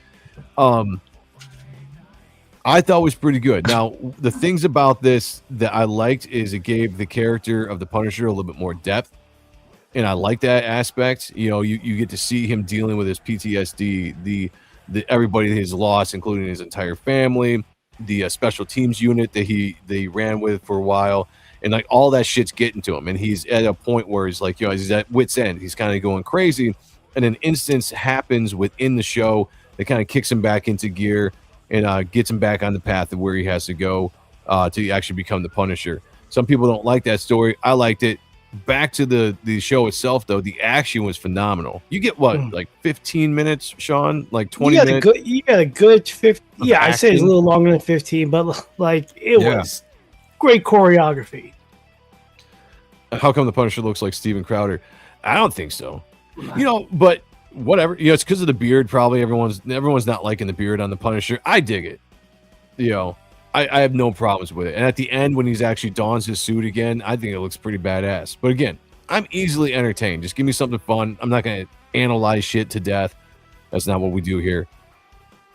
I thought was pretty good. Now, the things about this that I liked is it gave the character of the Punisher a little bit more depth. And I like that aspect. You get to see him dealing with his PTSD, the everybody that he's lost, including his entire family, the special teams unit that they ran with for a while, and like all that shit's getting to him. And he's at a point where he's like, he's at wit's end. He's kind of going crazy. And an instance happens within the show that kind of kicks him back into gear and gets him back on the path of where he has to go to actually become the Punisher. Some people don't like that story. I liked it. Back to the show itself, though, the action was phenomenal. You get what, like 15 minutes, Sean? Like 20 minutes? You got a good 50. Yeah, action. I say it's a little longer than 15, but like it was great choreography. How come the Punisher looks like Steven Crowder? I don't think so. But whatever. It's because of the beard. Probably everyone's not liking the beard on the Punisher. I dig it. I have no problems with it. And at the end, when he's actually dons his suit again, I think it looks pretty badass. But again, I'm easily entertained. Just give me something fun. I'm not going to analyze shit to death. That's not what we do here.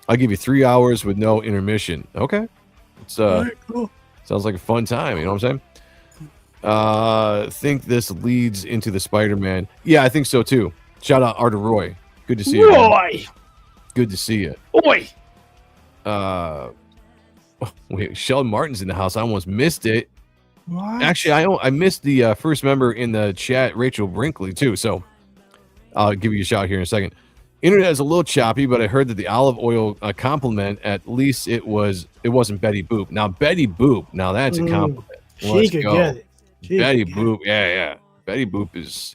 I'll give you 3 hours with no intermission. Okay. It's Cool. sounds like a fun time. You know what I'm saying? Think this leads into the Spider-Man. Yeah, I think so too. Shout out Arthur Roy. Good to see you. Roy. Good to see you. Oi. Wait, Sheldon Martin's in the house. I almost missed it. What? Actually, I missed the first member in the chat, Rachel Brinkley, too. So I'll give you a shout here in a second. Internet is a little choppy, but I heard that the olive oil compliment, at least it wasn't Betty Boop. Now, Betty Boop, now that's a compliment. She could get it. Betty Boop, yeah. Betty Boop is,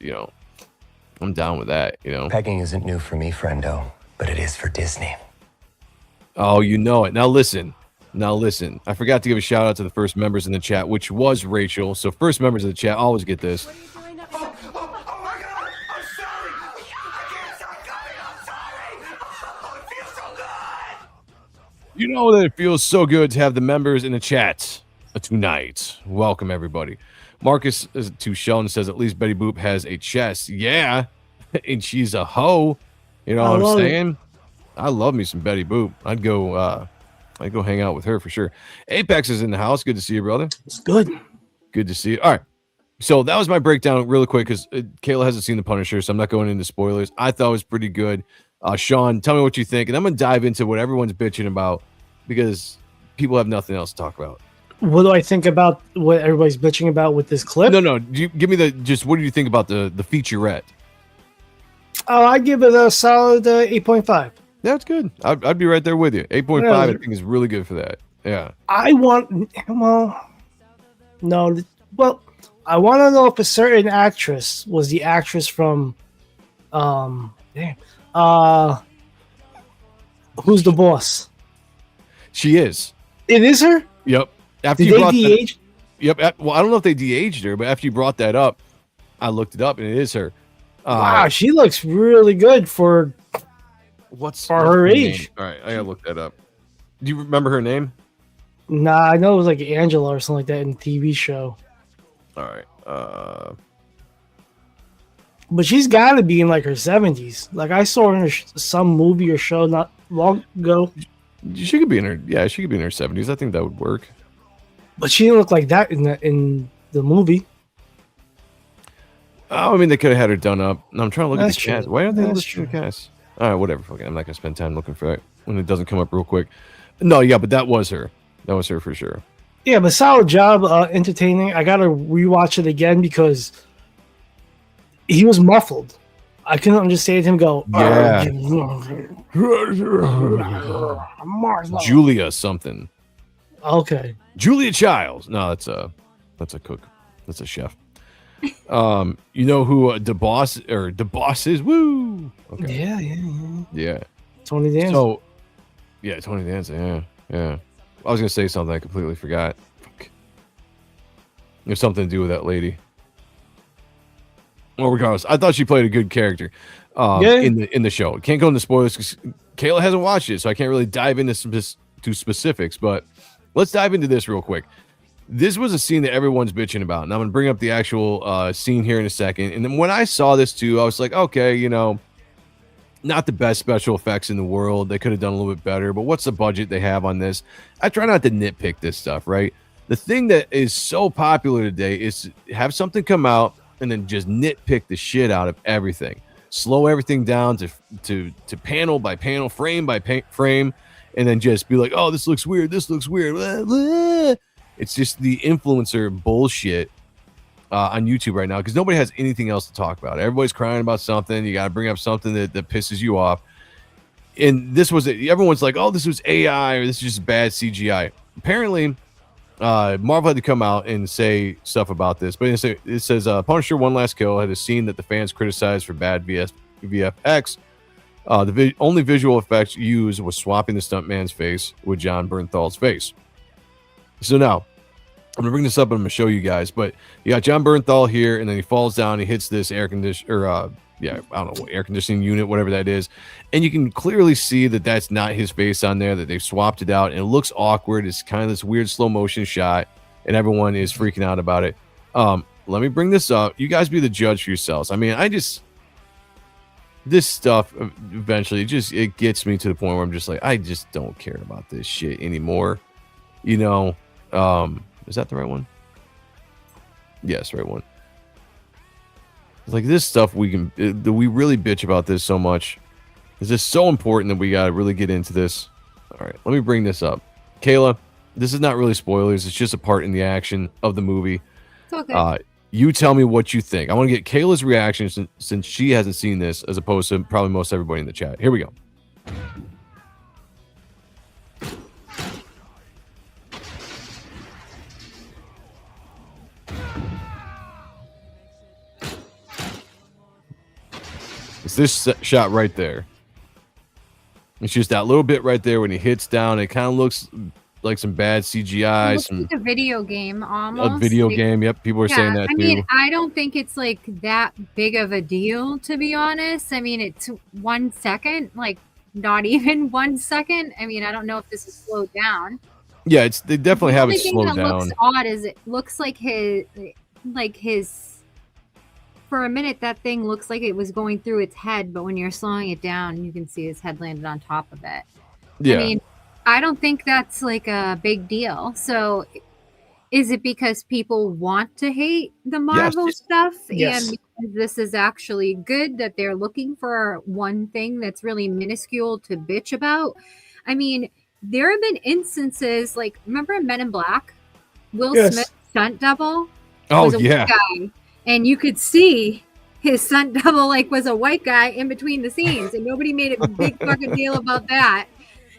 I'm down with that, Pegging isn't new for me, friendo, but it is for Disney. Oh, you know it. Now listen. I forgot to give a shout out to the first members in the chat, which was Rachel. So first members of the chat always get this. Oh my god! I'm sorry! I can't stop coming! I'm sorry! Oh, it feels so good! You know that it feels so good to have the members in the chat tonight. Welcome, everybody. Marcus to Sheldon says, at least Betty Boop has a chest. Yeah, and she's a hoe. You know what I'm saying? I love me some Betty Boop. I'd go hang out with her for sure. Apex is in the house. Good to see you, brother. It's good. Good to see you. All right. So that was my breakdown really quick because Kayla hasn't seen The Punisher, so I'm not going into spoilers. I thought it was pretty good. Sean, tell me what you think, and I'm going to dive into what everyone's bitching about because people have nothing else to talk about. What do I think about what everybody's bitching about with this clip? No. Give me what do you think about the featurette? Oh, I give it a solid 8.5. That's good. I'd be right there with you. 8.5, Yeah. I think is really good for that. Yeah. I want to know if a certain actress was the actress from Who's the Boss? She is. It is her? Yep. After Did you they brought de-age? Yep. Well, I don't know if they de-aged her, but after you brought that up, I looked it up and it is her. Wow, she looks really good for what's her age. All right, I gotta look that up. Do you remember her name? Nah, I know it was like Angela or something like that in the TV show. All right. But she's got to be in like her 70s. Like I saw her in some movie or show not long ago. She could be in her 70s. I think that would work. But she didn't look like that in the movie. Oh, I mean, they could have had her done up. I'm trying to look at the That's cast. true. Why aren't they That's listing the cast? All right, whatever. Fuck it. I'm not gonna spend time looking for it when it doesn't come up real quick. No, yeah, but that was her. That was her for sure. Yeah, but solid job, entertaining. I gotta rewatch it again because he was muffled. I couldn't understand him go. Yeah. Mars. Julia something. Okay. Julia Childs. No, that's a cook. That's a chef. You know who DeBoss is? Woo. Okay. Yeah. Yeah. Tony Danza. So, yeah, Tony Danza. Yeah. I was gonna say something I completely forgot. Fuck. There's something to do with that lady. Well, regardless, I thought she played a good character in the show. Can't go into spoilers because Kayla hasn't watched it, so I can't really dive into specifics. But let's dive into this real quick. This was a scene that everyone's bitching about, and I'm gonna bring up the actual scene here in a second. And then when I saw this too, I was like, okay, you know, not the best special effects in the world. They could have done a little bit better, but what's the budget they have on this? I try not to nitpick this stuff, right? The thing that is so popular today is to have something come out and then just nitpick the shit out of everything. Slow everything down to panel by panel, frame by frame, and then just be like, oh, this looks weird. This looks weird. Blah, blah. It's just the influencer bullshit on YouTube right now because nobody has anything else to talk about. Everybody's crying about something. You got to bring up something that pisses you off. And this was it. Everyone's like, oh, this was AI or this is just bad CGI. Apparently, Marvel had to come out and say stuff about this, but it says Punisher One Last Kill had a scene that the fans criticized for bad VFX. The only visual effects used was swapping the stuntman's face with John Bernthal's face. So now I'm gonna bring this up and I'm gonna show you guys, but you got John Bernthal here, and then he falls down, he hits this air conditioner, I don't know what air conditioning unit, whatever that is, and you can clearly see that that's not his face on there, that they've swapped it out, and it looks awkward. It's kind of this weird slow motion shot, and everyone is freaking out about it. Let me bring this up. You guys be the judge for yourselves. I mean, this stuff eventually it gets me to the point where I'm just like, I just don't care about this shit anymore. You know, is that the right one? Yes, right one. Like this stuff we really bitch about this so much. It's just so important that we got to really get into this. All right, let me bring this up. Kayla, this is not really spoilers. It's just a part in the action of the movie. It's okay. You tell me what you think. I want to get Kayla's reaction since she hasn't seen this as opposed to probably most everybody in the chat. Here we go. It's this shot right there. It's just that little bit right there when he hits down. It kind of looks like some bad CGI. It looks like a video game almost. A video game. Yep, people are saying that too. I mean, I don't think it's like that big of a deal, to be honest. I mean, it's 1 second, like not even 1 second. I mean, I don't know if this is slowed down. Yeah, they definitely have it slowed down. The only thing that looks odd is it looks like his. For a minute, that thing looks like it was going through its head, but when you're slowing it down, you can see his head landed on top of it. Yeah. I mean, I don't think that's like a big deal. So is it because people want to hate the Marvel stuff? Yes. And because this is actually good that they're looking for one thing that's really minuscule to bitch about? I mean, there have been instances like, remember in Men in Black? Will Smith's stunt double was a white guy. And you could see his stunt double was a white guy in between the scenes, and nobody made a big fucking deal about that,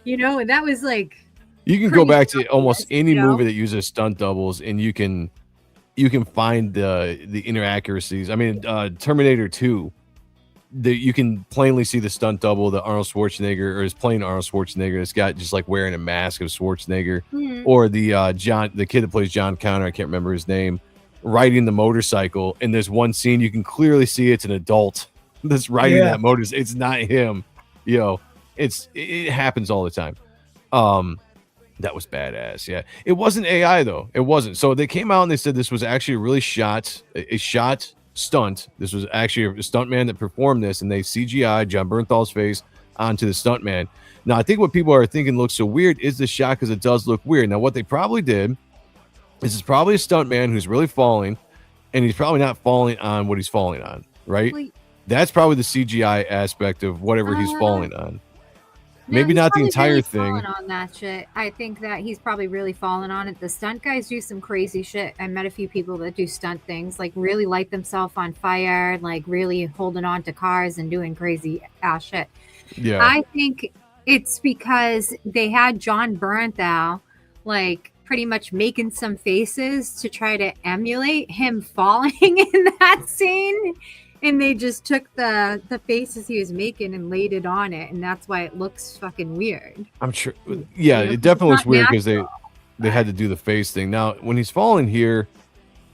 you know. And that was like, you can go back to almost any movie that uses stunt doubles, and you can find the inaccuracies. I mean, Terminator 2, you can plainly see the stunt double that Arnold Schwarzenegger, or is playing Arnold Schwarzenegger, that's got just like wearing a mask of Schwarzenegger, or the kid that plays John Connor, I can't remember his name, riding the motorcycle. And there's one scene you can clearly see it's an adult that's riding that motorcycle. It's not him. You know, it happens all the time. That was badass. Yeah, it wasn't AI though. It wasn't. So they came out and they said this was actually a really shot stunt. This was actually a stuntman that performed this, and they CGI John Bernthal's face onto the stuntman. Now I think what people are thinking looks so weird is the shot, because it does look weird. Now what they probably did, this is probably a stuntman who's really falling, and he's probably not falling on what he's falling on, right? That's probably the CGI aspect of whatever he's falling on. Maybe not the entire really thing. On that shit, I think that he's probably really fallen on it. The stunt guys do some crazy shit. I met a few people that do stunt things, like really light themselves on fire, like really holding on to cars and doing crazy ass shit. Yeah, I think it's because they had John Bernthal pretty much making some faces to try to emulate him falling in that scene. And they just took the faces he was making and laid it on it, and that's why it looks fucking weird. I'm sure. Yeah, it definitely looks weird because they had to do the face thing. Now, when he's falling here,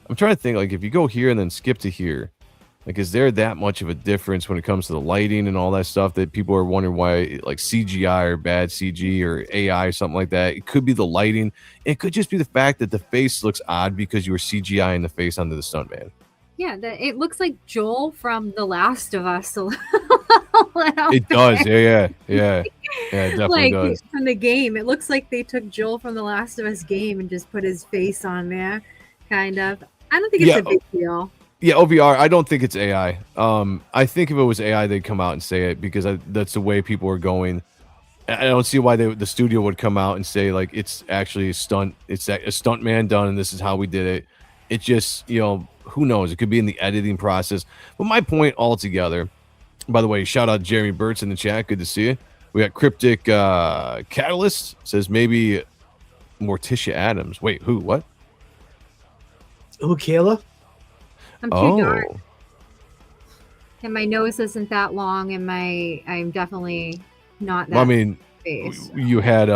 I'm trying to think, like, if you go here and then skip to here, like, is there that much of a difference when it comes to the lighting and all that stuff that people are wondering why, like, CGI or bad CG or AI or something like that? It could be the lighting. It could just be the fact that the face looks odd because you were CGI in the face onto the stuntman. Yeah, it looks like Joel from The Last of Us. It does. Yeah, it definitely does. From the game, it looks like they took Joel from The Last of Us game and just put his face on there, kind of. I don't think it's a big deal. Yeah, OVR, I don't think it's AI. I think if it was AI, they'd come out and say it because that's the way people are going. I don't see why the studio would come out and say, like, it's actually a stunt. It's a stunt man done, and this is how we did it. It just, who knows? It could be in the editing process. But my point altogether, by the way, shout out Jeremy Burtz in the chat. Good to see you. We got Cryptic Catalyst says maybe Morticia Adams. Wait, who? What? Who, Kayla? I'm too dark. And my nose isn't that long, and I'm definitely not that. Well, I mean, face. You had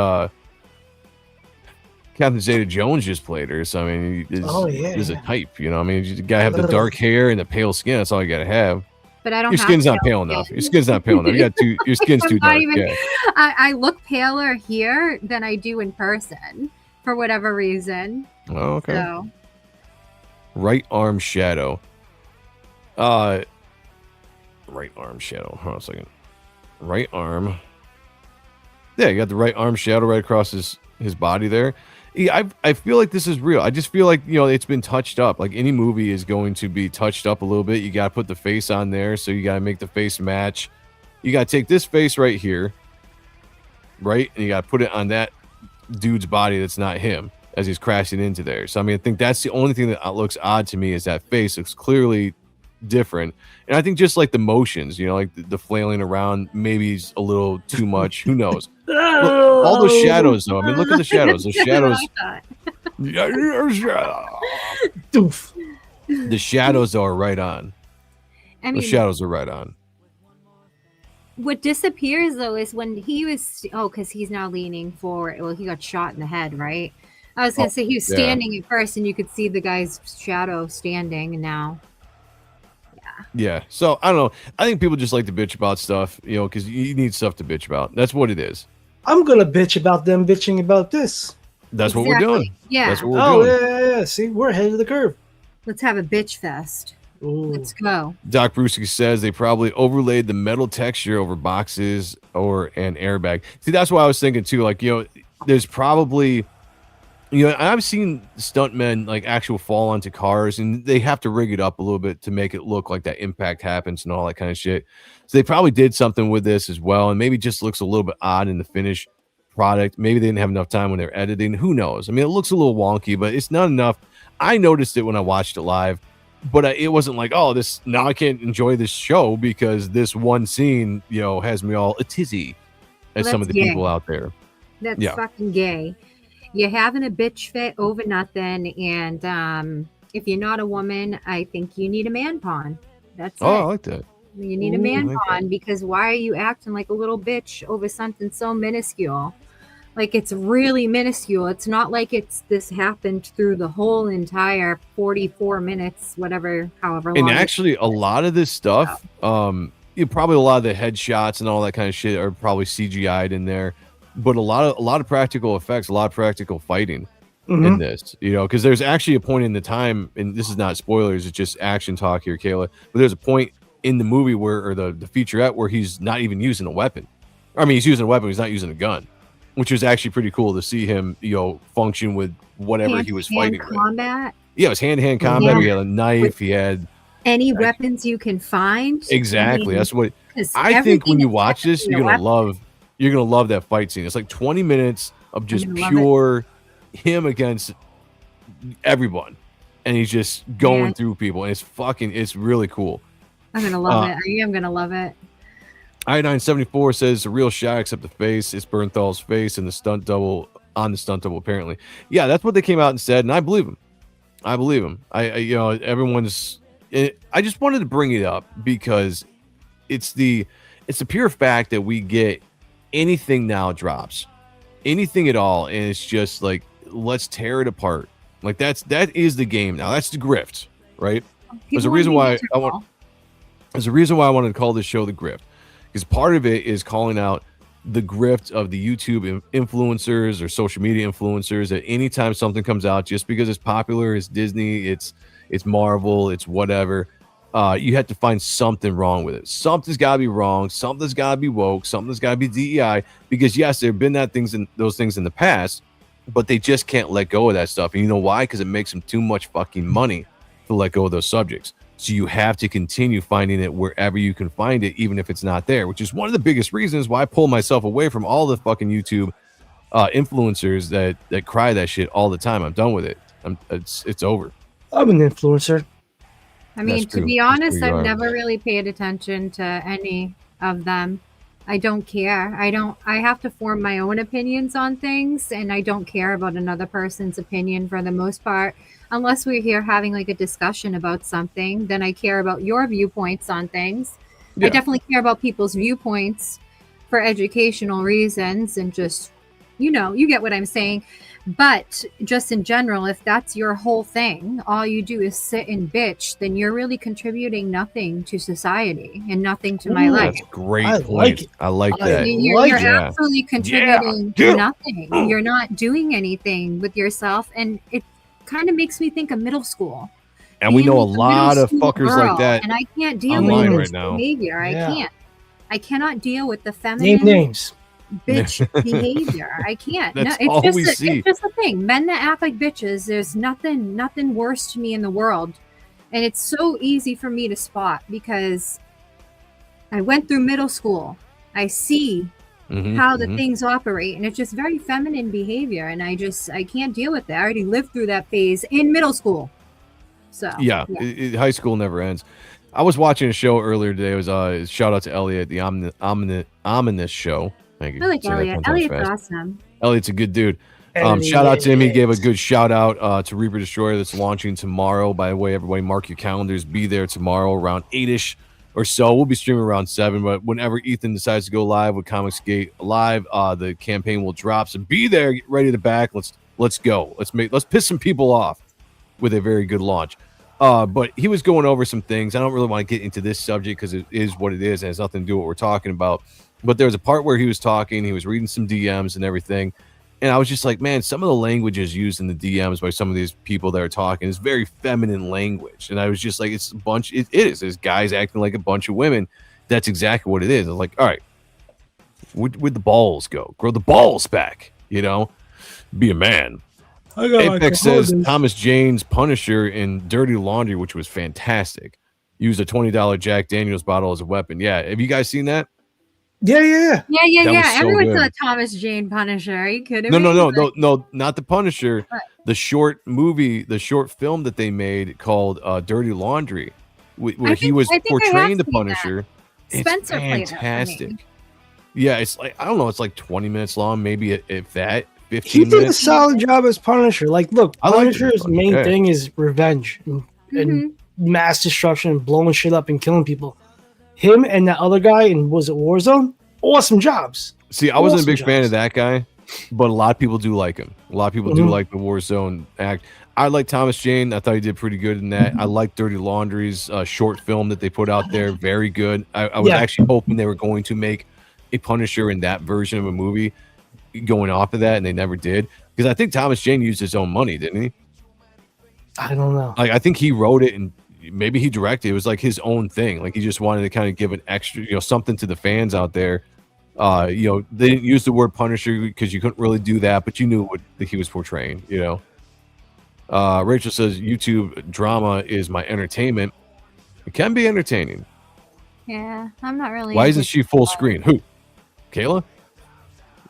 Catherine Zeta-Jones just played her, so I mean, there's a type, I mean, you gotta have the dark hair and the pale skin. That's all you gotta have. But I don't. Your skin's not pale enough. Your skin's not pale enough. Your skin's too dark. Yeah. I look paler here than I do in person for whatever reason. Oh, okay. So. Right arm shadow. Right arm shadow. Hold on a second. Right arm. Yeah, you got the right arm shadow right across his body there. Yeah, I feel like this is real. I just feel like, it's been touched up. Like any movie is going to be touched up a little bit. You got to put the face on there, so you got to make the face match. You got to take this face right here, right? And you got to put it on that dude's body that's not him as he's crashing into there. So, I mean, I think that's the only thing that looks odd to me is that face looks clearly different. And I think just like the motions, like the flailing around maybe is a little too much. Who knows? Look, all those shadows, though. I mean, look at the shadows. The shadows. The shadows are right on. I mean, the shadows are right on. What disappears though is when he was because he's now leaning forward. Well, he got shot in the head, right? I was gonna say he was standing at first, and you could see the guy's shadow standing now. Yeah. So I don't know. I think people just like to bitch about stuff, because you need stuff to bitch about. That's what it is. I'm gonna bitch about them bitching about this. That's what we're doing. Yeah. That's what we're doing. Yeah. See, we're ahead of the curve. Let's have a bitch fest. Ooh. Let's go. Doc Brewski says they probably overlaid the metal texture over boxes or an airbag. See, that's what I was thinking too. Like, there's probably, I've seen stuntmen like actual fall onto cars, and they have to rig it up a little bit to make it look like that impact happens and all that kind of shit. So they probably did something with this as well, and maybe just looks a little bit odd in the finished product. Maybe they didn't have enough time when they're editing. Who knows? I mean, it looks a little wonky, but it's not enough. I noticed it when I watched it live, but it wasn't like, now I can't enjoy this show because this one scene, has me all a tizzy, as some of the people out there. That's fucking gay. You're having a bitch fit over nothing, and if you're not a woman, I think you need a man pawn. That's it. I like that. You need a man pawn because why are you acting like a little bitch over something so minuscule? Like, it's really minuscule. It's not like this happened through the whole entire 44 minutes, however long. And actually, a lot of this stuff, probably a lot of the headshots and all that kind of shit are probably CGI'd in there. But a lot of practical effects, a lot of practical fighting in this, because there's actually a point in the time, and this is not spoilers, it's just action talk here, Kayla. But there's a point in the movie or the featurette where he's not even using a weapon. I mean, he's using a weapon, he's not using a gun, which was actually pretty cool to see him, function with whatever he was fighting. Combat. Yeah, it was hand-to-hand combat. He had a knife. He had any weapons you can find. Exactly. That's what I think. When you watch this, you're gonna love. You're gonna love that fight scene. It's like 20 minutes of just pure him against everyone, and he's just going through people, and it's really cool. I'm gonna love it. I am gonna love it. I974 says it's a real shot except the face. It's Bernthal's face, and the stunt double on the stunt double. Apparently, yeah, that's what they came out and said, and I believe them. Everyone's. I just wanted to bring it up because it's the pure fact that we get anything now drops, anything at all, and it's just like, let's tear it apart. Like that is the game now. That's the grift, right? There's a reason why I wanted to call this show the Grift, because part of it is calling out the grift of the YouTube influencers or social media influencers. That anytime something comes out, just because it's popular, it's Disney, it's Marvel, it's whatever, you have to find something wrong with it. Something's got to be wrong. Something's got to be woke. Something's got to be DEI. Because yes, there have been those things in the past, but they just can't let go of that stuff. And you know why? Because it makes them too much fucking money to let go of those subjects. So you have to continue finding it wherever you can find it, even if it's not there, which is one of the biggest reasons why I pull myself away from all the fucking YouTube influencers that cry that shit all the time. I'm done with it. It's over. I'm an influencer. I mean, to be honest, I've never really paid attention to any of them. I don't care. I have to form my own opinions on things, and I don't care about another person's opinion for the most part. Unless we're here having like a discussion about something, then I care about your viewpoints on things. Yeah. I definitely care about people's viewpoints for educational reasons and just, you get what I'm saying. But just in general, if that's your whole thing, all you do is sit and bitch, then you're really contributing nothing to society and nothing to my life. That's a great point. Like it. I like that. You're absolutely contributing to nothing. You're not doing anything with yourself. And it kind of makes me think of middle school. And we know a lot of fuckers like that. And I can't deal online with right this now. behavior. Yeah. I cannot deal with the feminine Name names. bitch behavior. I can't. That's it's all just we see. It's just a thing. Men that act like bitches, there's nothing worse to me in the world. And it's so easy for me to spot because I went through middle school. I see how the things operate, and it's just very feminine behavior, and I can't deal with that. I already lived through that phase in middle school. So high school never ends. I was watching a show earlier today. It was shout out to Elliot, the ominous show. Thank you. I like Say that Elliot. 10 times Elliot's fast. awesome. Elliot's a good dude. Shout out to him. He gave a good shout out to Reaper Destroyer that's launching tomorrow. By the way, everybody mark your calendars. Be there tomorrow around 8-ish or so. We'll be streaming around 7, but whenever Ethan decides to go live with Comicsgate Live, the campaign will drop. So be there, get ready to back. Let's go. Let's piss some people off with a very good launch. But he was going over some things. I don't really want to get into this subject because it is what it is and has nothing to do with what we're talking about. But there was a part where he was talking, he was reading some DMs and everything. And I was just like, man, some of the languages used in the DMs by some of these people that are talking is very feminine language. And I was just like, it's a bunch, it is. There's guys acting like a bunch of women. That's exactly what it is. I was like, all right, where'd the balls go? Grow the balls back, be a man. Apex says Thomas Jane's Punisher in Dirty Laundry, which was fantastic. Used a $20 Jack Daniels bottle as a weapon. Yeah. Have you guys seen that? Yeah. That was so Everyone good. saw Thomas Jane Punisher. Are you kidding me? No, not the Punisher. What? The short film that they made called Dirty Laundry, where he was portraying the Punisher. Spencer played it for fantastic. me. Yeah, it's like, I don't know, it's like 20 minutes long, maybe if that, 15 He did a minutes. solid job as Punisher. Like, look, I like Punisher's him. main Yeah. thing is revenge and mass destruction and blowing shit up and killing people. Him and that other guy in, was it Warzone? Awesome jobs. See, I wasn't a Awesome big fan jobs. of that guy, but a lot of people do like him. A lot of people do like the Warzone act. I like Thomas Jane. I thought he did pretty good in that. I like Dirty Laundry's short film that they put out there. Very good. I was actually hoping they were going to make a Punisher in that version of a movie going off of that, and they never did. Because I think Thomas Jane used his own money, didn't he? I don't know. Like, I think he wrote it and maybe he directed. It was like his own thing. Like, he just wanted to kind of give an extra, something to the fans out there. They didn't use the word Punisher because you couldn't really do that, but you knew what he was portraying. Rachel says YouTube drama is my entertainment. It can be entertaining. Yeah, I'm not really. Why isn't she full screen? Who? Kayla?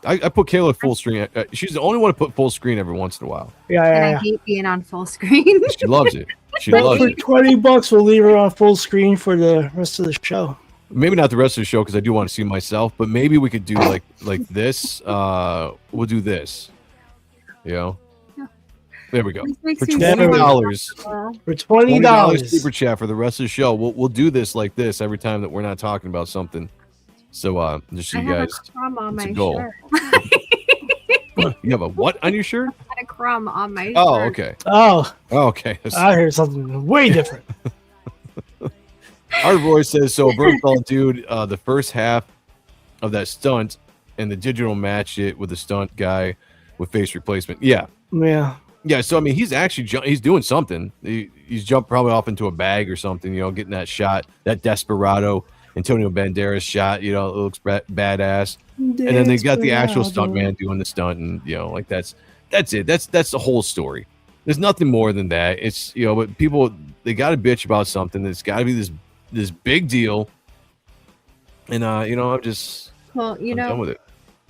I put Kayla full screen. She's the only one to put full screen every once in a while. And I Yeah. hate being on full screen. She loves it. She But loves for it. $20, we'll leave her on full screen for the rest of the show. Maybe not the rest of the show because I do want to see myself, but maybe we could do like this. We'll do this. You know. Yeah. There we go. This makes For me more $20, uncomfortable. For $20. super chat for the rest of the show. We'll do this like this every time that we're not talking about something. So just so I you have guys, a crumb on it's a my goal. shirt. You have a what on your shirt? I had a crumb on my Oh, shirt. okay. Oh, Okay. I heard something way different. Our voice says so. Bernthal, dude, the first half of that stunt and the digital matched it with the stunt guy with face replacement. Yeah. Yeah. So I mean, he's actually he's doing something. He's jumped probably off into a bag or something. You know, getting that shot, that Desperado Antonio Banderas shot. You know, it looks badass. And then they got the actual stunt man doing the stunt, and you know, like that's it. That's the whole story. There's nothing more than that. It's but people they got to bitch about something. It's got to be this big deal. And I'm just Well, I'm done with it.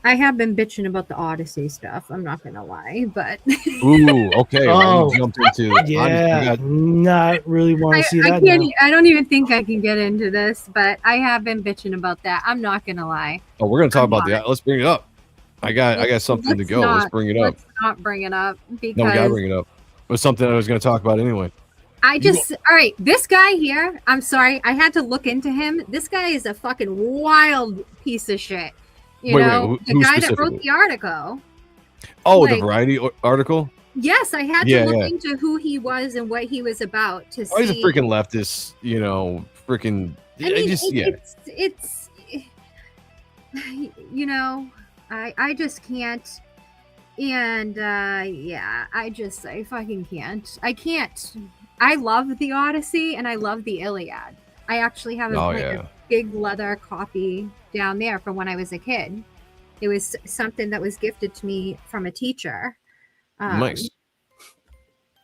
I have been bitching about the Odyssey stuff. I'm not gonna lie, but Ooh, okay. Oh. We jumped into Yeah. Not really want to see I that. can't. now. I don't even think I can get into this, but I have been bitching about that. I'm not gonna lie. Oh, we're gonna talk I'm about not. Let's bring it up. I got something to Let's go. Let's not- bring it up. Let's not bring it up No, we gotta because bring it up. It was something I was gonna talk about anyway. I just. All right, this guy here. I'm sorry. I had to look into him. This guy is a fucking wild piece of shit. You Wait, know, who the guy that specifically? wrote the article. Oh, Like- the Variety article. Yes, I had Yeah, to look yeah. into who he was and what he was about to see. Oh, he's a freaking leftist. Freaking. I mean, yeah. it's I just can't. And I fucking can't. I can't. I love the Odyssey and I love the Iliad. I actually have a big leather copy down there from when I was a kid. It was something that was gifted to me from a teacher. Nice.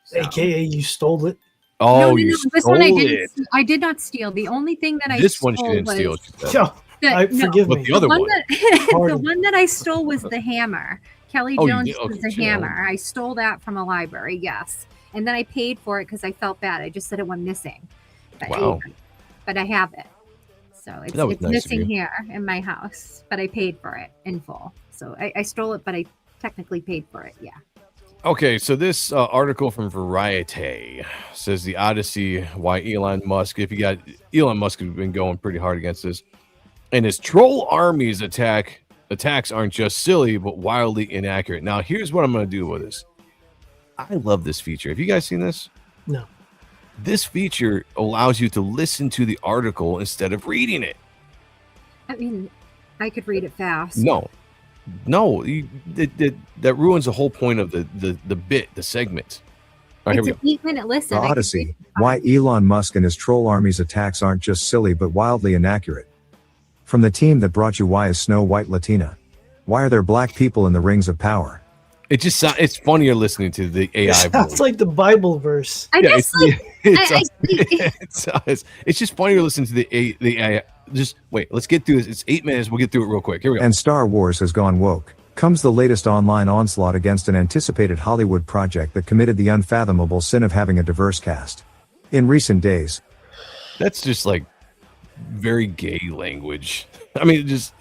so- AKA you stole it. Oh, No, you this one I stole didn't. it. I did not steal. The only thing that I This stole one she didn't was steal. She said. Yo, forgive But me. the other one. the Pardon. one that I stole was the hammer. Kelly Oh, you Jones did? was Okay, the chill. hammer. I stole that from a library, yes. And then I paid for it because I felt bad. I just said it went missing. Wow. But I have it. So That was it's nice of missing you. here in my house. But I paid for it in full. So I stole it, but I technically paid for it. Yeah. Okay, so this article from Variety says the Odyssey, why Elon Musk, Elon Musk has been going pretty hard against this, and his troll armies attacks aren't just silly, but wildly inaccurate. Now, here's what I'm going to do with this. I love this feature. Have you guys seen this? No. This feature allows you to listen to the article instead of reading it. I mean, I could read it fast. No, that ruins the whole point of the segment. All right, It's here an we go. 8-minute listen. The I could Odyssey, read it why Elon Musk and his troll army's attacks aren't just silly but wildly inaccurate. From the team that brought you Why is Snow White Latina? Why are there black people in the rings of power? It just it's funnier listening to the AI It voice. sounds like the Bible verse. I Yeah, just like it's just funnier listening to the AI. Just wait, let's get through this. It's 8 minutes. We'll get through it real quick. Here we go. And Star Wars has gone woke. Comes the latest online onslaught against an anticipated Hollywood project that committed the unfathomable sin of having a diverse cast. In recent days, That's just like very gay language. I mean, just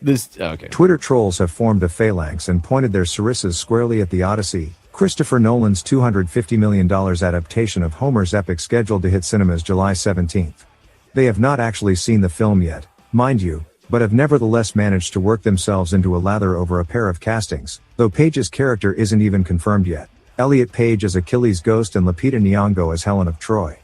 this. Okay. Twitter trolls have formed a phalanx and pointed their sarissas squarely at the Odyssey, Christopher Nolan's $250 million adaptation of Homer's epic scheduled to hit cinemas July 17th. They have not actually seen the film yet, mind you, but have nevertheless managed to work themselves into a lather over a pair of castings, though Page's character isn't even confirmed yet. Elliot Page as Achilles' ghost and Lupita Nyong'o as Helen of Troy.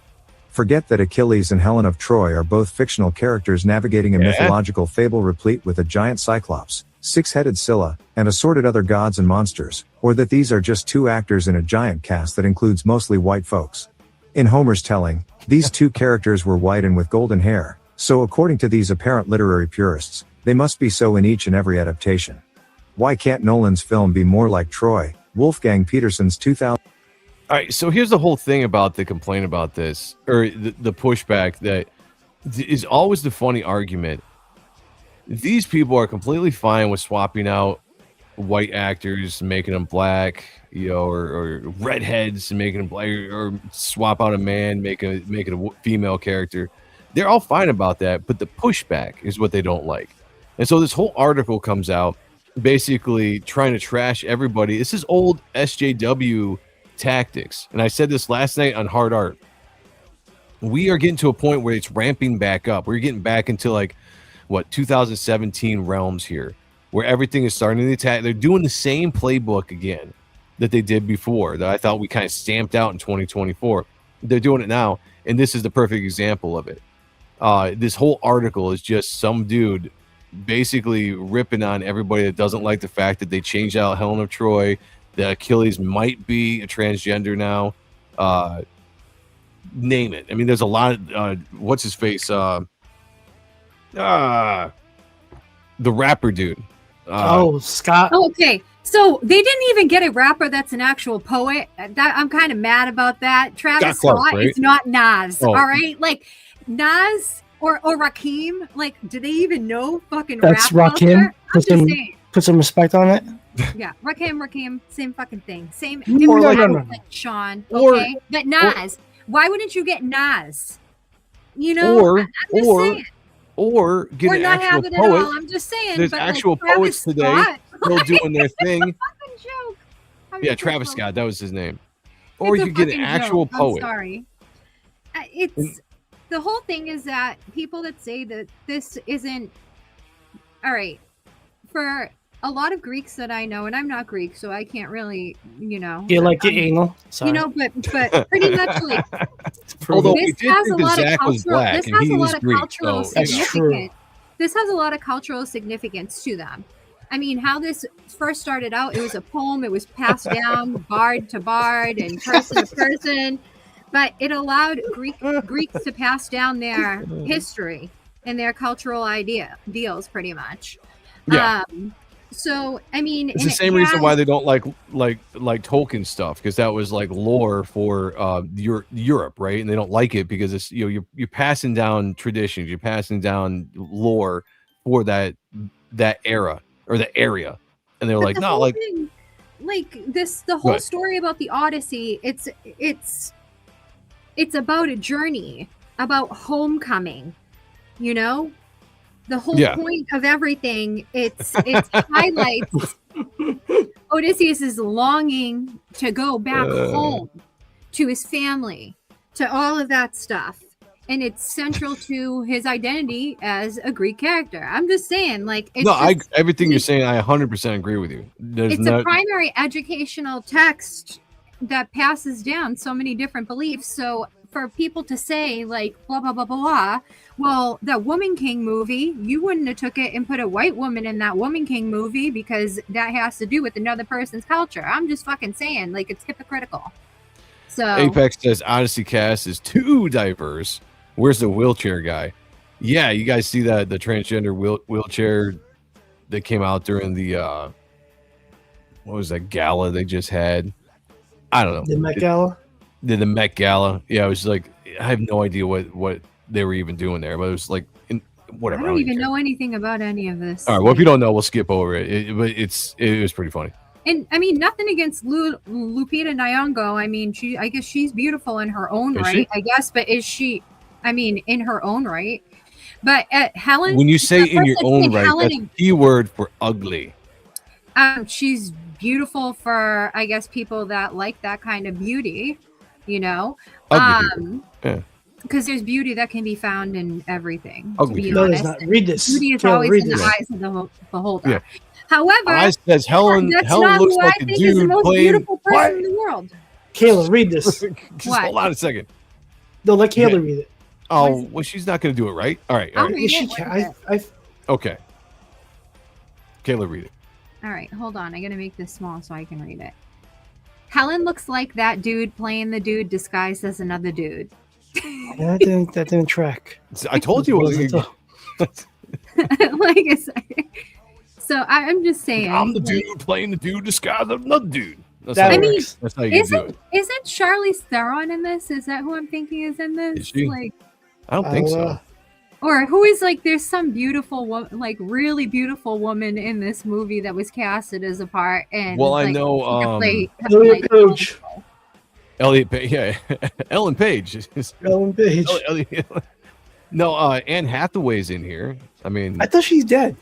Forget that Achilles and Helen of Troy are both fictional characters navigating a mythological fable replete with a giant cyclops, six-headed Scylla, and assorted other gods and monsters, or that these are just two actors in a giant cast that includes mostly white folks. In Homer's telling, these two characters were white and with golden hair, so according to these apparent literary purists, they must be so in each and every adaptation. Why can't Nolan's film be more like Troy, Wolfgang Petersen's 2000? All right, so here's the whole thing about the complaint about this, or the pushback that is always the funny argument. These people are completely fine with swapping out white actors, making them black, or redheads and making them black, or swap out a man, make it a female character. They're all fine about that, but the pushback is what they don't like. And so this whole article comes out basically trying to trash everybody. This is old SJW tactics. And I said this last night on Hard Art. We are getting to a point where it's ramping back up. We're getting back into like what 2017 realms here, where everything is starting to attack. They're doing the same playbook again that they did before, that I thought we kind of stamped out in 2024. They're doing it now, and this is the perfect example of it. This whole article is just some dude basically ripping on everybody that doesn't like the fact that they changed out Helen of Troy, that Achilles might be a transgender now. Name it. I mean, there's a lot of what's his face? The rapper dude. Scott. Oh, okay. So they didn't even get a rapper that's an actual poet. I'm kind of mad about that. Travis Scott right? is not Nas. Oh. All right, like Nas or Rakim. Like, do they even know fucking That's rap Rakim. culture? I'm just saying. Put some respect on it. Yeah, Rakim, same fucking thing. Same. No, different no, rapper no. like Sean. Or- Okay, but Nas. Why wouldn't you get Nas? You know, I'm just saying. or get Or an not actual have it at all. poet. I'm just saying. There's but actual like, poets Travis today Scott, still doing their thing. fucking joke. Yeah, Travis Scott, that was his name. Or It's you a could get an fucking actual joke. poet. I'm sorry. It's the whole thing is that people that say that this isn't all right for a lot of Greeks that I know, and I'm not Greek, so I can't really, you know. You like your anal? Sorry. You know, but pretty much like Although we this did has a think that lot of Zach was cultural. black This and has he a was lot of Greek, cultural so, you know. That's significance. This has a lot of cultural significance to them. I mean, how this first started out, it was a poem. It was passed down bard to bard and person to person, but it allowed Greeks to pass down their history and their cultural ideals, pretty much. Yeah. So I mean, It's the same reason why they don't like Tolkien stuff, because that was like lore for Europe, right? And they don't like it because it's, you know, you're passing down traditions, you're passing down lore for that era or the area, and they're like, no, like thing, like this, the whole story about the Odyssey. It's about a journey, about homecoming. You know, the whole point of everything. It highlights Odysseus's longing to go back home to his family, to all of that stuff. And it's central to his identity as a Greek character. I'm just saying, like, it's everything you're saying, I 100% agree with you. It's a primary educational text that passes down so many different beliefs. So for people to say like blah blah blah blah, well, that Woman King movie, you wouldn't have took it and put a white woman in that Woman King movie because that has to do with another person's culture. I'm just fucking saying, like, it's hypocritical. So Apex says Odyssey cast is too diverse. Where's the wheelchair guy? Yeah, you guys see that the transgender wheelchair that came out during the what was that gala they just had? I don't know. The Met Gala? The Met Gala. Yeah, it was like, I have no idea what they were even doing there, but it was like whatever. I don't even know anything about any of this. All right, well, if you don't know, we'll skip over it. But it was pretty funny. And I mean, nothing against Lupita Nyong'o. I mean, I guess she's beautiful in her own right. I guess, but is she? I mean, in her own right. But Helen, when you say in your own right, that's a key word for ugly. She's beautiful for, I guess, people that like that kind of beauty. You know, because there's beauty that can be found in everything. Ugly. No, there's not. Read this. Beauty is always in the eyes of the beholder. Yeah. However, Eyes says Helen looks like a dude is the most playing. beautiful person in the world. Kayla, read this. Just hold on a second. No, let Kayla read it. Oh, well, she's not going to do it, right? All right. All right. Read She it. can. Okay. Kayla, read it. All right, hold on. I got to make this small so I can read it. Helen looks like that dude playing the dude disguised as another dude. That didn't track. I told you it wasn't. Like I said. So I'm just saying. I'm the dude playing the dude disguised as another dude. That's That how, works. that's how you do it. Isn't Charlize Theron in this? Is that who I'm thinking is in this? Is she? Like, I don't think so. or who is like? There's some beautiful, like really beautiful woman in this movie that was casted as a part. And Well, I like, know Elliot Page. Elliot Page. Yeah, Ellen Page. Ellen Page. No, Anne Hathaway's in here. I mean, I thought she's dead.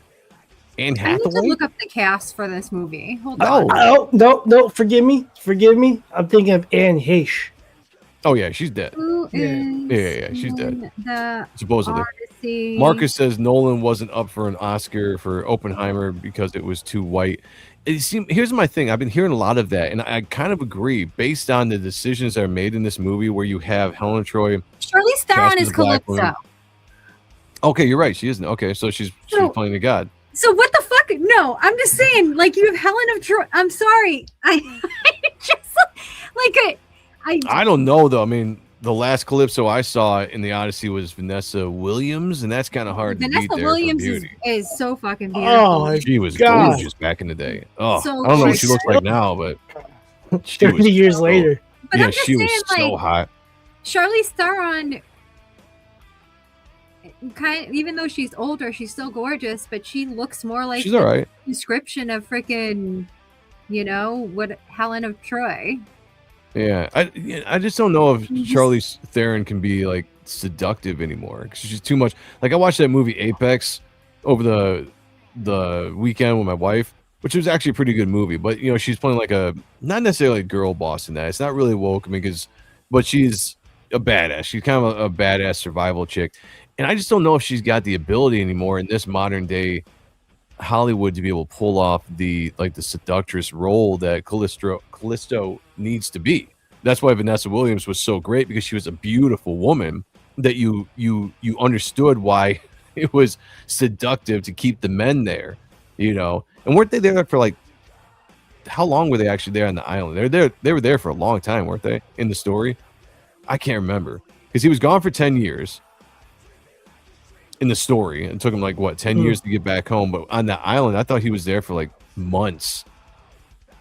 Anne I need to Hathaway? look up the cast for this movie. Hold No. on. No, forgive me. I'm thinking of Anne Heche. Oh yeah, she's dead. Who Yeah. is Yeah, she's dead. in the Supposedly. Odyssey? Marcus says Nolan wasn't up for an Oscar for Oppenheimer because it was too white. Here's my thing. I've been hearing a lot of that, and I kind of agree based on the decisions that are made in this movie where you have Helen Troy. Charlize Theron is Calypso. Okay, you're right. She isn't. Okay, so she's playing the god. So what the fuck? No, I'm just saying, like, you have Helen of Troy. I'm sorry. I just like I don't know though. I mean, the last Calypso I saw in the Odyssey was Vanessa Williams, and that's kind of hard to beat there Williams for beauty. is so fucking beautiful. Oh, She was God. gorgeous back in the day. Oh, So I don't know what she gorgeous. looks like now, but she 30 was years so- later. But yeah, I'm just she was saying, so like, hot. Charlize Theron, even though she's older, she's still gorgeous, but she looks more like She's all right. description of freaking, what Helen of Troy. Yeah, I just don't know if You just- Charlize Theron can be like seductive anymore because she's too much. Like I watched that movie Apex over the weekend with my wife, which was actually a pretty good movie. But she's playing like not necessarily a girl boss in that. It's not really woke but she's a badass. She's kind of a badass survival chick, and I just don't know if she's got the ability anymore in this modern day Hollywood to be able to pull off the seductress role that Callisto needs to be. That's why Vanessa Williams was so great, because she was a beautiful woman that you understood why it was seductive to keep the men there, and weren't they there for like, how long were they actually there on the island? They were there for a long time, weren't they, in the story? I can't remember, because he was gone for 10 years in the story. It took him like 10 years to get back home, but on that island I thought he was there for like months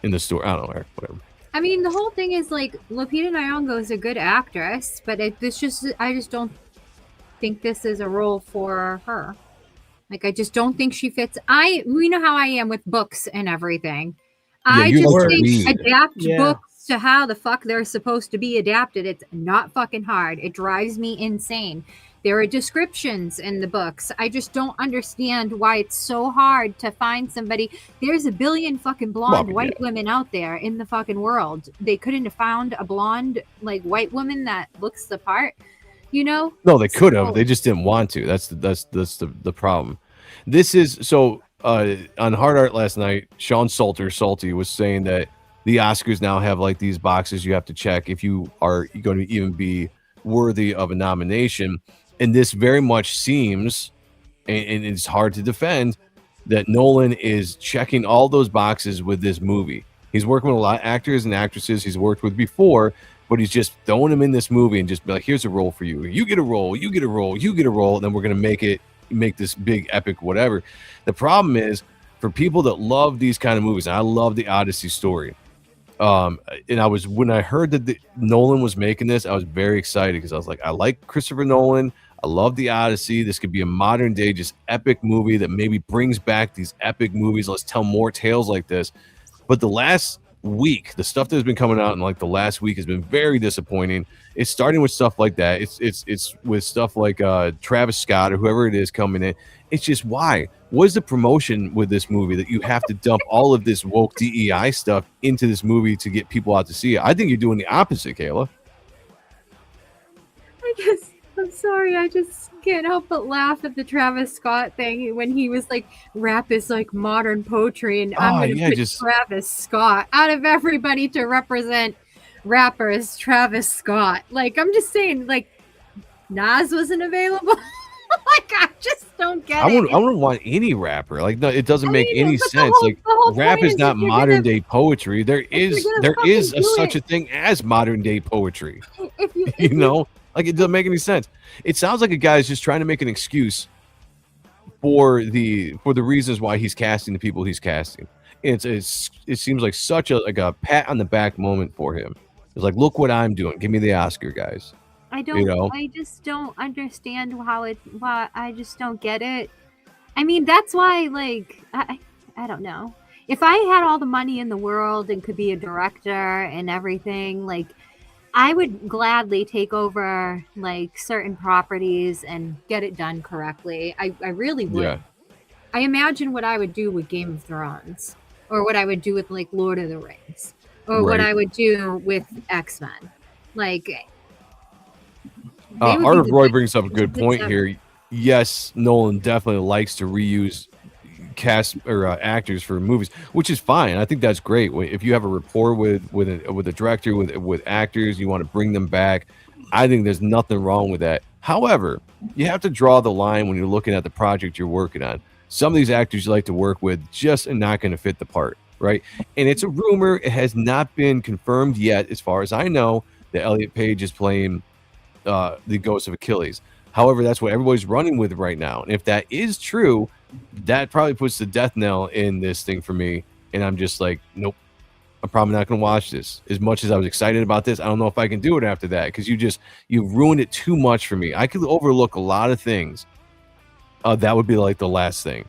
in the story. I don't know, whatever. I mean, the whole thing is like Lupita Nyong'o is a good actress, but I just don't think this is a role for her. Like, I just don't think she fits. We know how I am with books and everything. I you just like to think read. adapt Yeah. books to how the fuck they're supposed to be adapted. It's not fucking hard. It drives me insane. There are descriptions in the books. I just don't understand why it's so hard to find somebody. There's a billion fucking blonde white women out there in the fucking world. They couldn't have found a blonde, like, white woman that looks the part, No, they could have. They just didn't want to. That's the problem. This is so on Hard Art last night, Sean Salty was saying that the Oscars now have like these boxes you have to check if you are going to even be worthy of a nomination. And this very much seems, and it's hard to defend, that Nolan is checking all those boxes with this movie. He's working with a lot of actors and actresses he's worked with before, but he's just throwing them in this movie and just be like, here's a role for you. You get a role, you get a role, you get a role, and then we're going to make this big epic whatever. The problem is, for people that love these kind of movies, and I love the Odyssey story, and when I heard that Nolan was making this, I was very excited, because I was like, I like Christopher Nolan. I love the Odyssey. This could be a modern day, just epic movie that maybe brings back these epic movies. Let's tell more tales like this. But the last week, the stuff that's been coming out in like the last week has been very disappointing. It's starting with stuff like that. It's with stuff like Travis Scott or whoever it is coming in. It's just, why? What is the promotion with this movie that you have to dump all of this woke DEI stuff into this movie to get people out to see it? I think you're doing the opposite, Kayla. I'm sorry, I just can't help but laugh at the Travis Scott thing when he was like, rap is like modern poetry, and I'm going to put Travis Scott out of everybody to represent rappers. Travis Scott, like, I'm just saying, like, Nas wasn't available. Like, I just don't get it. I wouldn't want any rapper. Like, no, it doesn't make any but the sense. whole- Like, the whole rap point is is not if you're modern gonna- day poetry. There is do such it- a thing as modern day poetry. If you, You know, like, it doesn't make any sense. It sounds like a guy's just trying to make an excuse for the reasons why he's casting the people he's casting. It seems like such a pat on the back moment for him. It's like, look what I'm doing. Give me the Oscar, guys. I just don't understand why I just don't get it. I mean, that's why, like, I don't know. If I had all the money in the world and could be a director and everything, like, I would gladly take over like certain properties and get it done correctly. I really would. Yeah. I imagine what I would do with Game of Thrones, or what I would do with like Lord of the Rings, or what Right. I would do with X-Men. Like, Art of Roy brings up a good point here. Yes, Nolan definitely likes to reuse cast or actors for movies, which is fine. I think that's great. If you have a rapport with a director, with actors, you want to bring them back. I think there's nothing wrong with that. However, you have to draw the line when you're looking at the project you're working on. Some of these actors you like to work with just are not going to fit the part, right? And it's a rumor. It has not been confirmed yet, as far as I know, that Elliot Page is playing the Ghost of Achilles. However, that's what everybody's running with right now. And if that is true, that probably puts the death knell in this thing for me. And I'm just like, nope, I'm probably not going to watch this. As much as I was excited about this, I don't know if I can do it after that, because you've ruined it too much for me. I could overlook a lot of things. That would be like the last thing,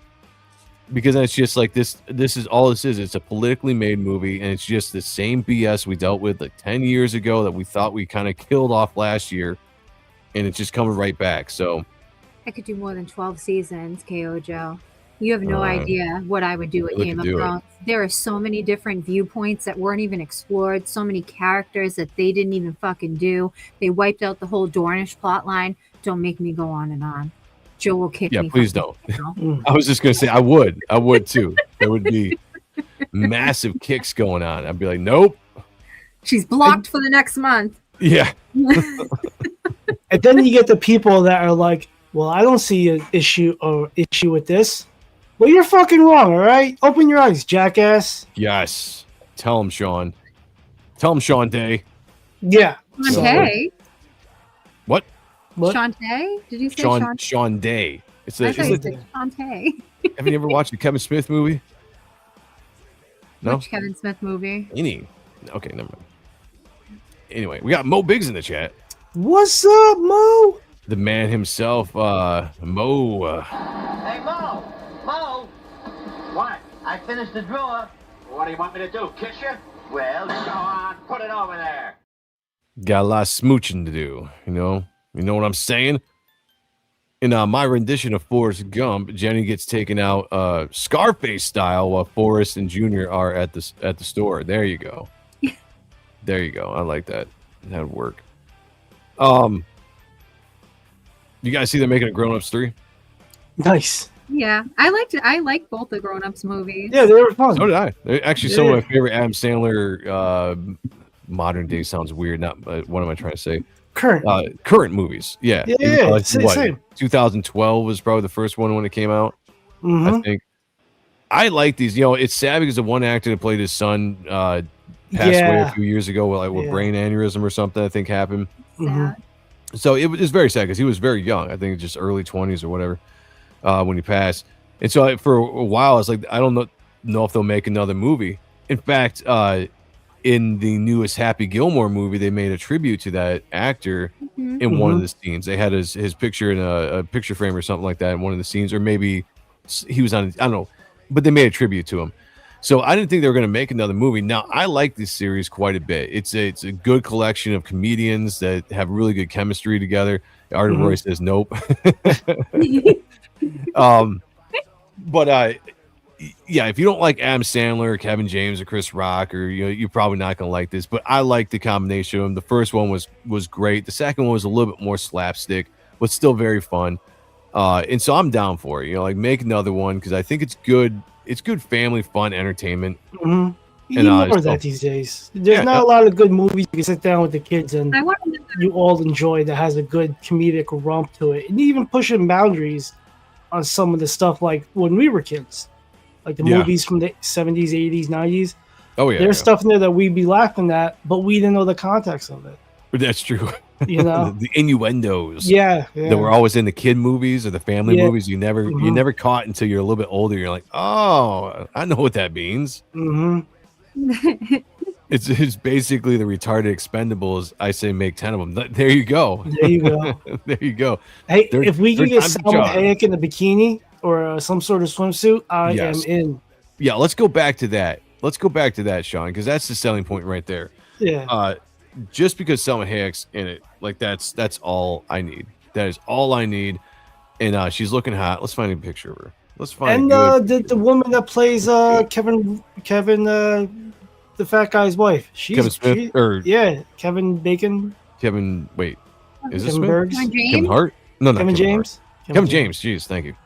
because it's just like this is all this is. It's a politically made movie, and it's just the same BS we dealt with like 10 years ago that we thought we kind of killed off last year, and it's just coming right back. So I could do more than 12 seasons, KO Joe. You have no idea what I would do with Game of Thrones. There are so many different viewpoints that weren't even explored, so many characters that they didn't even fucking do. They wiped out the whole Dornish plot line. Don't make me go on and on. Joe will kick me. Yeah, please don't. I was just gonna say I would too. There would be massive kicks going on. I'd be like, nope. She's blocked for the next month. Yeah. And then you get the people that are like, well, I don't see an issue with this. Well, you're fucking wrong, all right? Open your eyes, jackass. Yes. Tell him, Sean. Tell him, Sean Day. Yeah. Shantae? What? Shantae? Did you say Shantae? Sean Day. I thought you said Shantae. Have you ever watched a Kevin Smith movie? No? Which Kevin Smith movie? Any? Okay, never mind. Anyway, we got Mo Biggs in the chat. What's up, Mo? The man himself, Mo. Hey, Mo! Mo! What? I finished the drawer. What do you want me to do, kiss you? Well, go on, put it over there. Got a lot of smooching to do, you know what I'm saying? In my rendition of Forrest Gump, Jenny gets taken out Scarface style while Forrest and Junior are at the store. There you go. There you go. I like that. That would work. You guys see they're making a Grown Ups 3? Nice. Yeah, I liked both the Grown Ups movies. Yeah, they were fun. So did I. They're actually, some of my favorite Adam Sandler modern day sounds weird. Not what am I trying to say? Current movies. Yeah. Yeah. Like, Same. 2012 was probably the first one when it came out. Mm-hmm. I think. I like these. You know, it's sad because the one actor that played his son passed away a few years ago with brain aneurysm or something, I think happened. Mm-hmm. So it was very sad because he was very young. I think just early 20s or whatever when he passed. And so for a while, I was like, I don't know if they'll make another movie. In fact, in the newest Happy Gilmore movie, they made a tribute to that actor in one of the scenes. They had his picture in a picture frame or something like that in one of the scenes, or maybe he was on, I don't know, but they made a tribute to him. So I didn't think they were going to make another movie. Now, I like this series quite a bit. It's a good collection of comedians that have really good chemistry together. Art of Roy says nope. But yeah, if you don't like Adam Sandler, Kevin James, or Chris Rock, or you're probably not going to like this. But I like the combination of them. The first one was great. The second one was a little bit more slapstick, but still very fun. And so I'm down for it. Like, make another one, because I think it's good. It's good family fun entertainment. You need more of that these days. There's not a lot of good movies you can sit down with the kids and you all enjoy that has a good comedic rump to it. And even pushing boundaries on some of the stuff like when we were kids. Like the movies from the 70s, 80s, 90s. Oh, yeah. There's stuff in there that we'd be laughing at, but we didn't know the context of it. That's true. You know, the innuendos. Yeah. That were always in the kid movies or the family movies. You never caught until you're a little bit older. You're like, oh, I know what that means. It's basically the retarded Expendables. I say make 10 of them. There you go. There you go. There you go. Hey, if we can get Salma Hayek in a bikini or some sort of swimsuit, I am in. Yeah, let's go back to that. Sean, because that's the selling point right there. Yeah. Just because Salma Hayek's in it, like that's all I need. That is all I need. And she's looking hot. Let's find a picture of her. Let's find And a good the woman that plays Kevin the fat guy's wife. Kevin Smith or Kevin Bacon. Kevin. Wait, is this Kevin Smith? Bergs? Kevin Hart? No, not Kevin James. Hart. Kevin James. Jeez, thank you.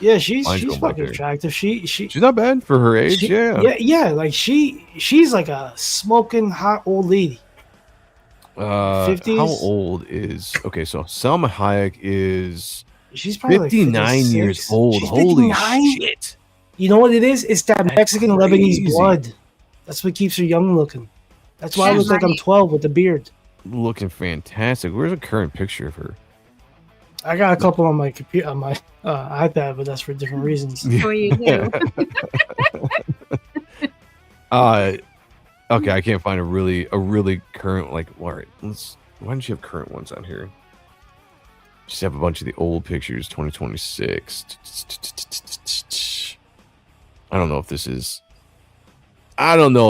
Yeah, she's Mine's going back fucking there. attractive. She's not bad for her age. Yeah. Like she's like a smoking hot old lady. 50s. How old is? Okay, so Salma Hayek is. She's probably 59 like years old. She's Holy 59? shit! You know what it is? It's that Mexican Lebanese crazy. blood. That's what keeps her young looking. That's why I She's look like I'm right. 12 with the beard. Looking fantastic. Where's a current picture of her? I got a couple on my computer, on my iPad, but that's for different reasons. So you do. Okay, I can't find a really current like. All right, why don't you have current ones on here? Just have a bunch of the old pictures. 2026. I don't know if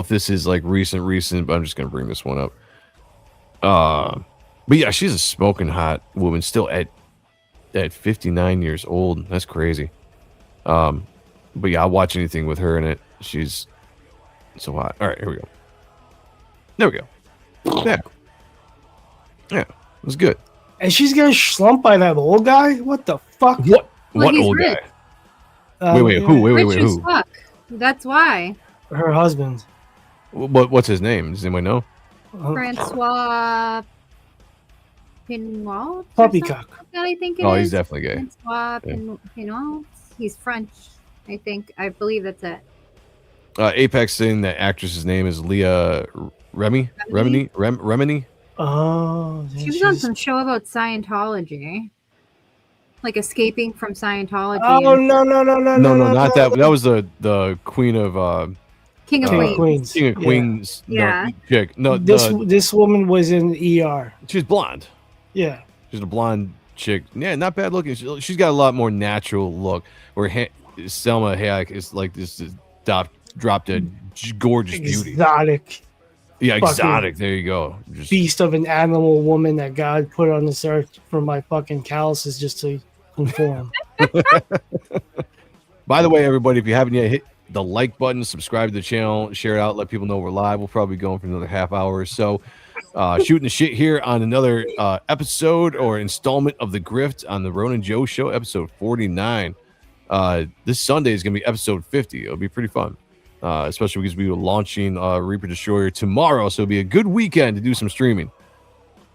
this is like recent, but I'm just gonna bring this one up. But yeah, she's a smoking hot woman still at 59 years old. That's crazy. But yeah, I'll watch anything with her in it. She's so hot. All right, here we go. There we go. Yeah, it was good. And she's getting slumped by that old guy? What the fuck? What Well, he's old rich. guy? Wait, who? Wait, Rich as who? fuck. That's why. Her husband. What's his name? Does anyone know? Francois Pinault? Poppycock. I think it is. Oh, he's definitely gay. Francois Pinault. He's French. I believe that's it. Apex saying the actress's name is Leah Remini. Oh, She was on some show about Scientology. Like escaping from Scientology. Oh, and no, not that. That was the queen of King of Queens. King of Queens. Yeah. No, chick. No, This woman was in ER. she's blonde. Yeah. She's a blonde chick. Yeah, not bad looking. She's got a lot more natural look. Where Selma Hayek is like this drop dead gorgeous beauty. Exotic. Yeah, fucking exotic. There you go. Just, beast of an animal woman that God put on this earth for my fucking calluses just to conform. by the way, everybody, if you haven't yet, hit the like button, subscribe to the channel, share it out, let people know we're live. We'll probably be going for another half hour or so. Shooting the shit here on another episode or installment of the Grift on the Ronin Joe Show, episode 49. This Sunday is going to be episode 50. It'll be pretty fun, especially because we were launching Reaper Destroyer tomorrow, so it'll be a good weekend to do some streaming.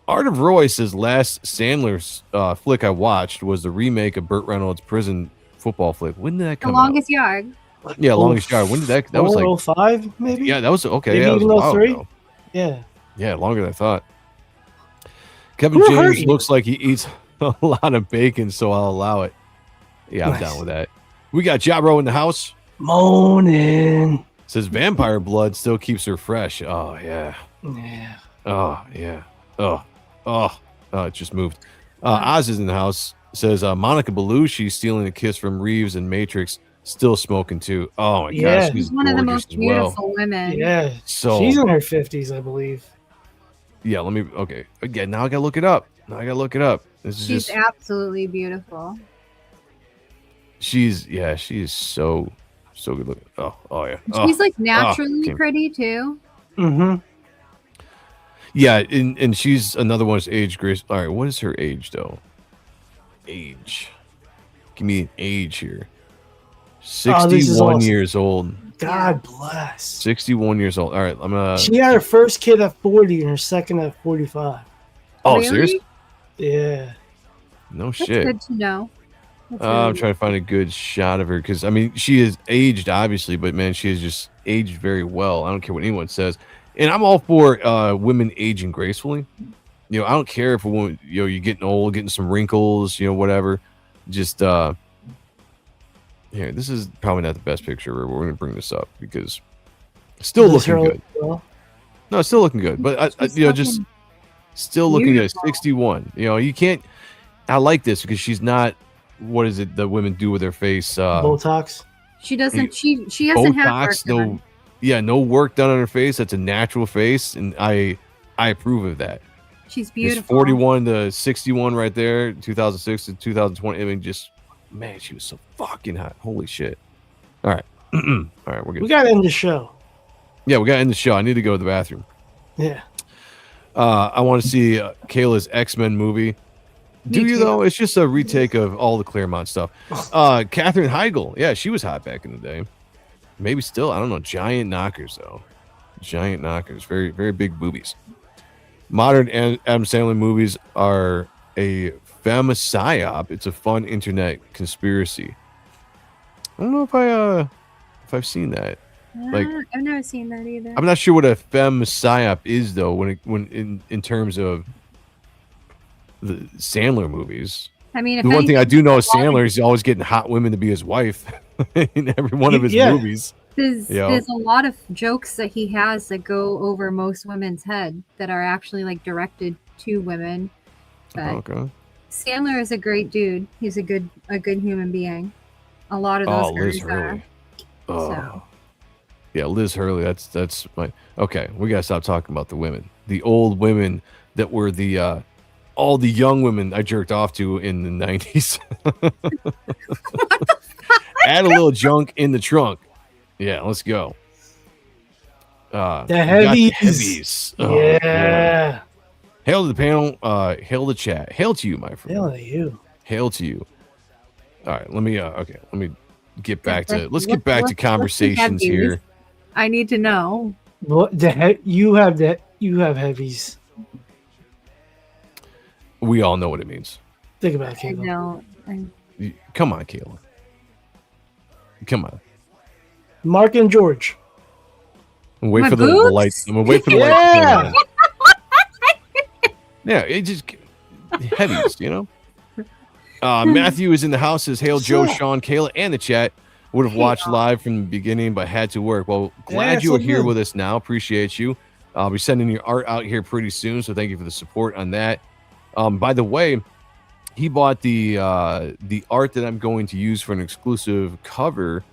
Art of Roy says last Sandler's flick I watched was the remake of Burt Reynolds' prison football flick. When did that The come out? Longest Yard. Yeah, Longest Yard. When did that? That was like 405, maybe. Yeah, that was okay. Maybe Yeah, that was even a while 03? ago. Yeah. Yeah, longer than I thought. Kevin Who James hurt you? looks like he eats a lot of bacon, so I'll allow it. Yeah, I'm Nice. down with that. We got Jabro in the house. Moaning. Says vampire blood still keeps her fresh. Oh yeah. Yeah. Oh yeah. Oh. It just moved. Oz is in the house. Says Monica Bellucci stealing a kiss from Reeves and Matrix. Still smoking too. Oh my Yeah. gosh, she's One of the gorgeous most as well. beautiful women. Yeah. So She's in her 50s, I believe. yeah, let me. Okay, again. Now I gotta look it up. This is She's just. absolutely beautiful. She is so good looking. Oh yeah. She's like naturally can't- pretty too. Mm-hmm. Yeah, and she's another one that's age grace. All right, what is her age though? Age. Give me an age here. Oh, this is 61 awesome. years old. God bless. 61 years old. All right, I'm gonna. She had her first kid at 40 and her second at 45. Oh, Really? seriously? Yeah. No That's shit. good to know. That's I'm really trying to find a good shot of her because I mean she is aged obviously, but man, she is just aged very well. I don't care what anyone says, and I'm all for women aging gracefully. You know, I don't care if a woman, you know, you're getting old, getting some wrinkles, you know, whatever. Just here, this is probably not the best picture. We're gonna bring this up because it's still Does her looking good. look well? No, it's still looking good, but I She's you know, just fucking still looking at beautiful. 61. You know, you can't. I like this because she's not. What is it that women do with their face? Botox. She doesn't. She doesn't have work Botox, no, done. yeah, no work done on her face. That's a natural face, and I approve of that. She's It's beautiful. 41 to 61 right there, 2006 to 2020. I mean, just Man, she was so fucking hot. Holy shit. All right. All right, we're good. We gotta end the show. Yeah, we got to end the show. I need to go to the bathroom. Yeah. I want to see Kayla's X-Men movie. Do you, though? It's just a retake of all the Claremont stuff. Katherine Heigl. Yeah, she was hot back in the day. Maybe still. I don't know. Giant knockers, though. Giant knockers. Very, very big boobies. Modern Adam Sandler movies are a femme psyop. It's a fun internet conspiracy. I don't know if I've seen that. Like, I've never seen that either. I'm not sure what a femme psyop is, though, when in terms of the Sandler movies. I mean, if the one thing I anything, do know is Sandler is always getting hot women to be his wife in every one of his movies. There's a lot of jokes that he has that go over most women's head that are actually like directed to women. But Sandler is a great dude. He's a good human being. A lot of those Liz guys Hurley. so. Yeah, Liz Hurley. That's my okay. We gotta stop talking about the women, the old women that were the all the young women I jerked off to in the 90s. Add a little junk in the trunk. Yeah, let's go. The heavies. Heavies. Yeah. Hail to the panel. Hail the chat. Hail to you, my friend. Hail to you. Hail to you. All right, let me get back to let's conversations here. I need to know. What you have heavies. We all know what it means. Think about it, Kayla. I know. Come on, Kayla. Come on. Mark and George. I'm wait for the lights. I'm gonna wait for the lights. Yeah, it just heavies, you know. Matthew is in the house. Says, "Hail, Joe, Sean, Kayla, and the chat. Would have watched live from the beginning, but had to work. Well, glad you are here with us now. Appreciate you. I'll be sending your art out here pretty soon, so thank you for the support on that. By the way, he bought the art that I'm going to use for an exclusive cover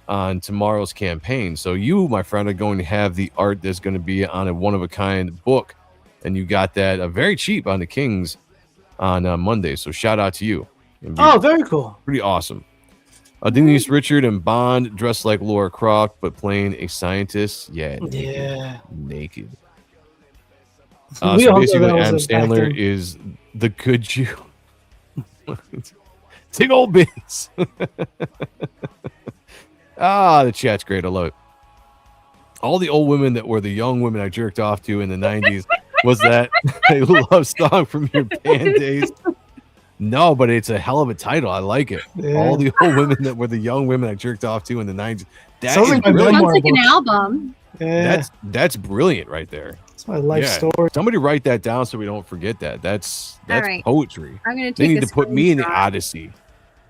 on tomorrow's campaign. So you, my friend, are going to have the art that's going to be on a one-of-a-kind book, and you got that very cheap on the Kings on Monday. So shout out to you. Oh, very cool. Pretty awesome. Denise Richard and Bond dressed like Laura Croft, but playing a scientist. Yeah. Naked. So basically, Adam Sandler is the good Jew. Take old bins. The chat's great. I love it. All the old women that were the young women I jerked off to in the 90s. Was that a love song from your band days? No, but it's a hell of a title. I like it. Yeah. All the old women that were the young women I jerked off to in the 90s. Sounds like an album. Yeah. That's brilliant right there. It's my life story. Somebody write that down so we don't forget that. That's right. Poetry. I'm gonna take they need to put me in the Odyssey.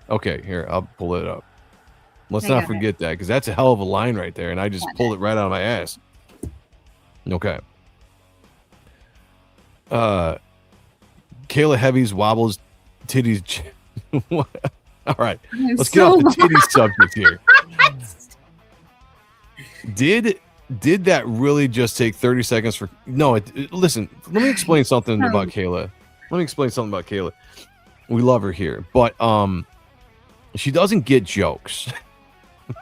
Okay, here, I'll pull it up. Let's not forget that, because that's a hell of a line right there, and I just pulled it right out of my ass. Okay. Kayla Heavies wobbles titties. All right, let's get off the titties subject here. Did that really just take 30 seconds for? No, listen. Let me explain something about Kayla. We love her here, but she doesn't get jokes.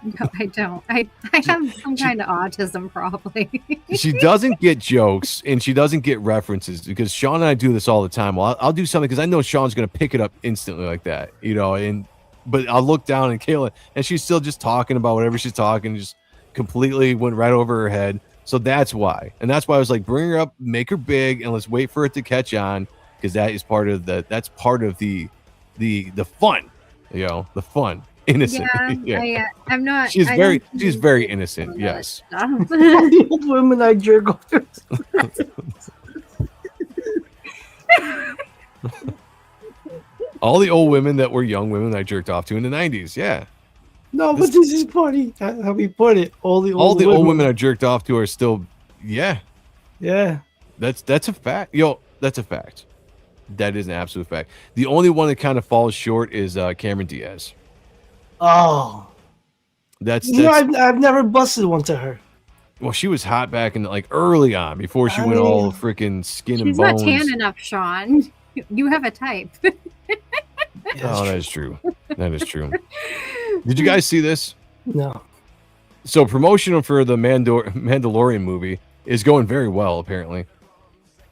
No, I don't. I have some kind of autism, probably. She doesn't get jokes, and she doesn't get references, because Sean and I do this all the time. Well, I'll do something because I know Sean's going to pick it up instantly like that, you know. But I'll look down at Kayla, and she's still just talking about whatever she's talking, just completely went right over her head. So that's why, and that's why I was like, bring her up, make her big, and let's wait for it to catch on, because that is part of the fun, you know, the fun. Innocent. Yeah. I'm not. She's very innocent. Yes. Women I jerk off. All the old women that were young women I jerked off to in the 90s. Yeah. No, but this is funny. How we put it. All the old women I jerked off to are still. Yeah. Yeah. That's a fact. Yo, that's a fact. That is an absolute fact. The only one that kind of falls short is Cameron Diaz. Oh, that's I've never busted one to her. Well, she was hot back in like early on, before she went all freaking skin and bones. She's not tan enough, Sean. You have a type. Oh, that is true. That is true. Did you guys see this? No. So promotion for the Mandalorian movie is going very well, apparently.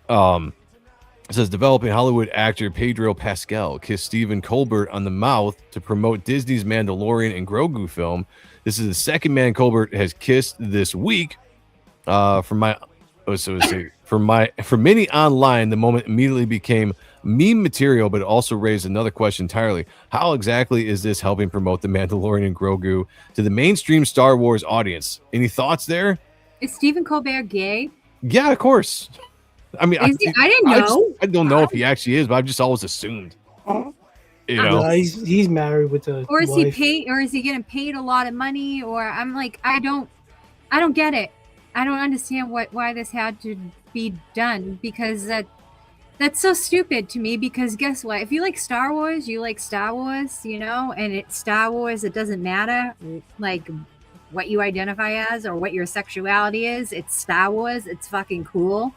It says developing Hollywood actor Pedro Pascal kissed Stephen Colbert on the mouth to promote Disney's Mandalorian and Grogu film. This is the second man Colbert has kissed this week. For many online, the moment immediately became meme material, but it also raised another question entirely. How exactly is this helping promote the Mandalorian and Grogu to the mainstream Star Wars audience? Any thoughts there? Is Stephen Colbert gay? Yeah, of course. I mean, I didn't know. I don't know if he actually is, but I've just always assumed. You know, he's married with a or is wife. he paid, or is he getting paid a lot of money? Or I'm like, I don't get it. I don't understand why this had to be done, because that's so stupid to me. Because guess what? If you like Star Wars, you like Star Wars, you know, and it's Star Wars. It doesn't matter like what you identify as or what your sexuality is. It's Star Wars. It's fucking cool.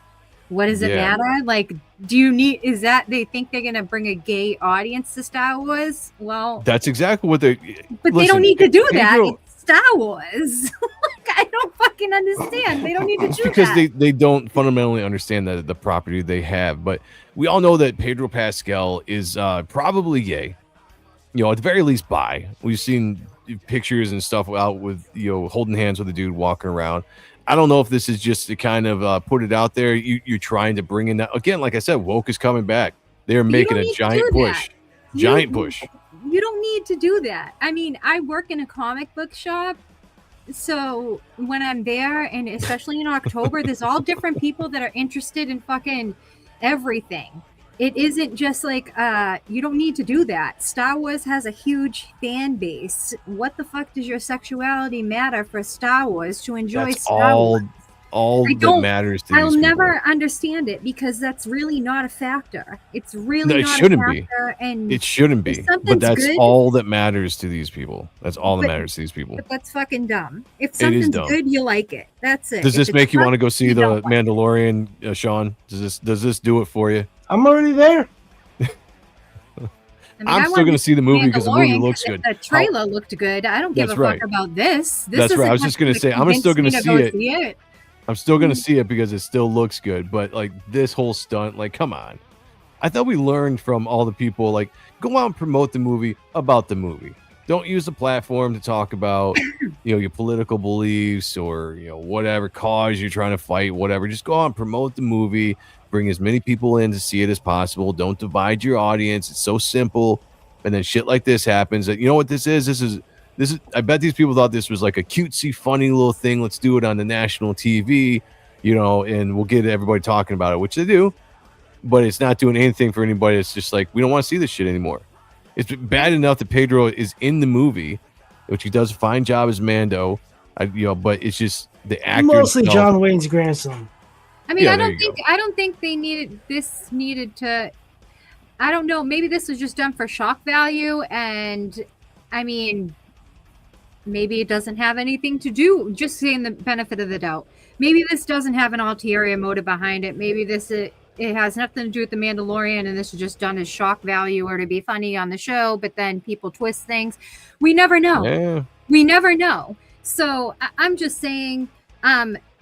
What does it matter? Like, is that they think they're gonna bring a gay audience to Star Wars? Well, that's exactly what they. But they don't need to do that. It's Star Wars. Like, I don't fucking understand. They don't need to do because that. they don't fundamentally understand the property they have. But we all know that Pedro Pascal is probably gay. You know, at the very least, bi. We've seen pictures and stuff out with, you know, holding hands with a dude walking around. I don't know if this is just to kind of put it out there. You're trying to bring in that again. Like I said, woke is coming back. They're making a giant push. Giant push. You don't need to do that. I mean, I work in a comic book shop, so when I'm there, and especially in October, there's all different people that are interested in fucking everything. It isn't just like you don't need to do that. Star Wars has a huge fan base. What the fuck does your sexuality matter for Star Wars to enjoy Star Wars? All that matters to I'll these never people. understand it, because that's really not a factor. It's really not shouldn't a factor. And it shouldn't be. But that's good, all that matters to these people. That's all that matters to these people. But that's fucking dumb. If something's good, you like it. That's it. Does this make you want to go see the don't Mandalorian, Sean? Does this do it for you? I'm already there. I mean, I'm still going to see the movie because the movie looks good. The trailer looked good. I don't give a fuck about this. That's right. I was just going to say, I'm still going to see it. I'm still going to see it because it still looks good. But like this whole stunt, like, come on. I thought we learned from all the people, like, go out and promote the movie about the movie. Don't use the platform to talk about, you know, your political beliefs or, you know, whatever cause you're trying to fight, whatever. Just go out and promote the movie. Bring as many people in to see it as possible. Don't divide your audience. It's so simple. And then shit like this happens. That, you know what this is? This is. I bet these people thought this was like a cutesy, funny little thing. Let's do it on the national TV, you know, and we'll get everybody talking about it, which they do. But it's not doing anything for anybody. It's just like, we don't want to see this shit anymore. It's bad enough that Pedro is in the movie, which he does a fine job as Mando, you know. But it's just the actor. Mostly John Wayne's grandson. I mean, I don't think they needed to. I don't know. Maybe this was just done for shock value, and I mean, maybe it doesn't have anything to do. Just saying the benefit of the doubt. Maybe this doesn't have an ulterior motive behind it. Maybe it has nothing to do with the Mandalorian, and this is just done as shock value or to be funny on the show. But then people twist things. We never know. Yeah. We never know. So I'm just saying.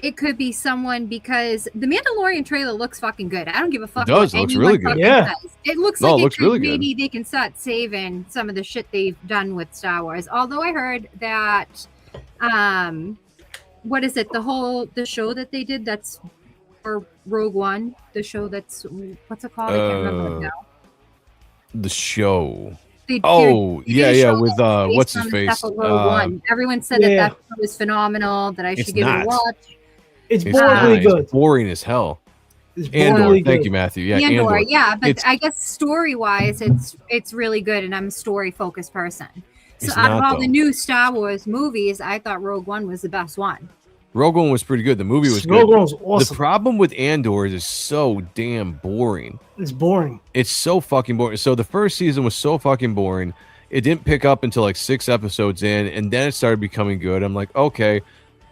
It could be someone, because the Mandalorian trailer looks fucking good. I don't give a fuck. It does. It looks really good. Yeah. Says. It looks like it looks really good. Maybe they can start saving some of the shit they've done with Star Wars. Although I heard that, what is it? The show that they did that's for Rogue One. The show that's, what's it called? I can't remember it now. The show. They yeah, with what's his face? Everyone said that show was phenomenal. That I should give it a watch. It's boringly good. It's boring as hell. It's Andor, good. Thank you, Matthew. Yeah, Andor. Yeah, but I guess story-wise, it's really good, and I'm a story-focused person. So out of all the new Star Wars movies, I thought Rogue One was the best one. Rogue One was pretty good. The movie was good. Rogue One was awesome. The problem with Andor is it's so damn boring. It's boring. It's so fucking boring. So the first season was so fucking boring. It didn't pick up until like 6 episodes in, and then it started becoming good. I'm like, okay,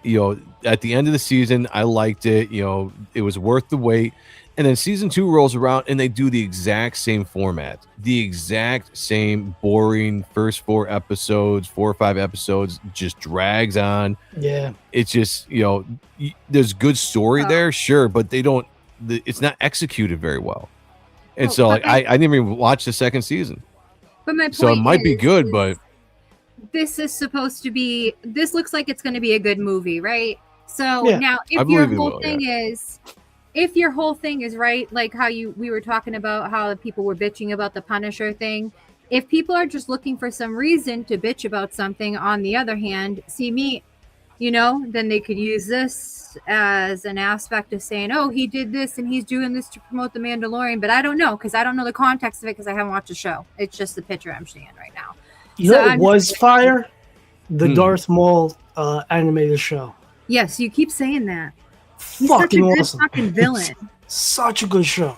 you know, at the end of the season, I liked it. You know, it was worth the wait. And then season 2 rolls around and they do the exact same format, the exact same boring first 4 episodes, 4 or 5 episodes, just drags on. Yeah. It's just, there's good story there, sure, but it's not executed very well. And so like I didn't even watch the second season. But my point so it might be good, but this is supposed to be, this looks like it's going to be a good movie, right? So now if your whole thing is right, like how we were talking about how people were bitching about the Punisher thing, if people are just looking for some reason to bitch about something, on the other hand, see me, then they could use this as an aspect of saying, oh, he did this and he's doing this to promote the Mandalorian, but I don't know, because I don't know the context of it, because I haven't watched the show. It's just the picture I'm seeing right now. It was fire, the Darth Maul animated show. Yes, you keep saying that. He's fucking such a good awesome. fucking villain. Such a good show.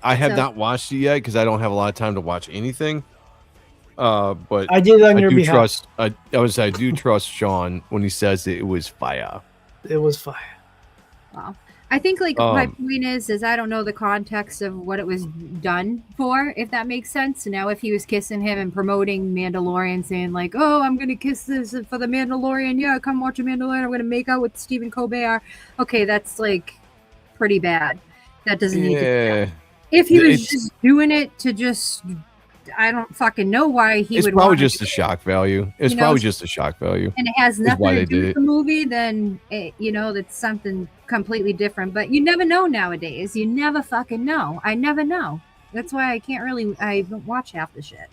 I have not watched it yet because I don't have a lot of time to watch anything. But I did on your behalf. I do trust Sean when he says it was fire. It was fire. Wow. I think my point is I don't know the context of what it was done for, if that makes sense. Now, if he was kissing him and promoting Mandalorian, saying like, oh, I'm going to kiss this for the Mandalorian. Yeah, come watch a Mandalorian. I'm going to make out with Stephen Colbert. Okay, that's like pretty bad. That doesn't need to be done. If he was just doing it to just, I don't fucking know why he would. It's probably just the shock value. It's probably just the shock value. And it has nothing to do with the movie, then, that's something completely different. But you never know nowadays. You never fucking know. I never know. That's why I don't watch half the shit.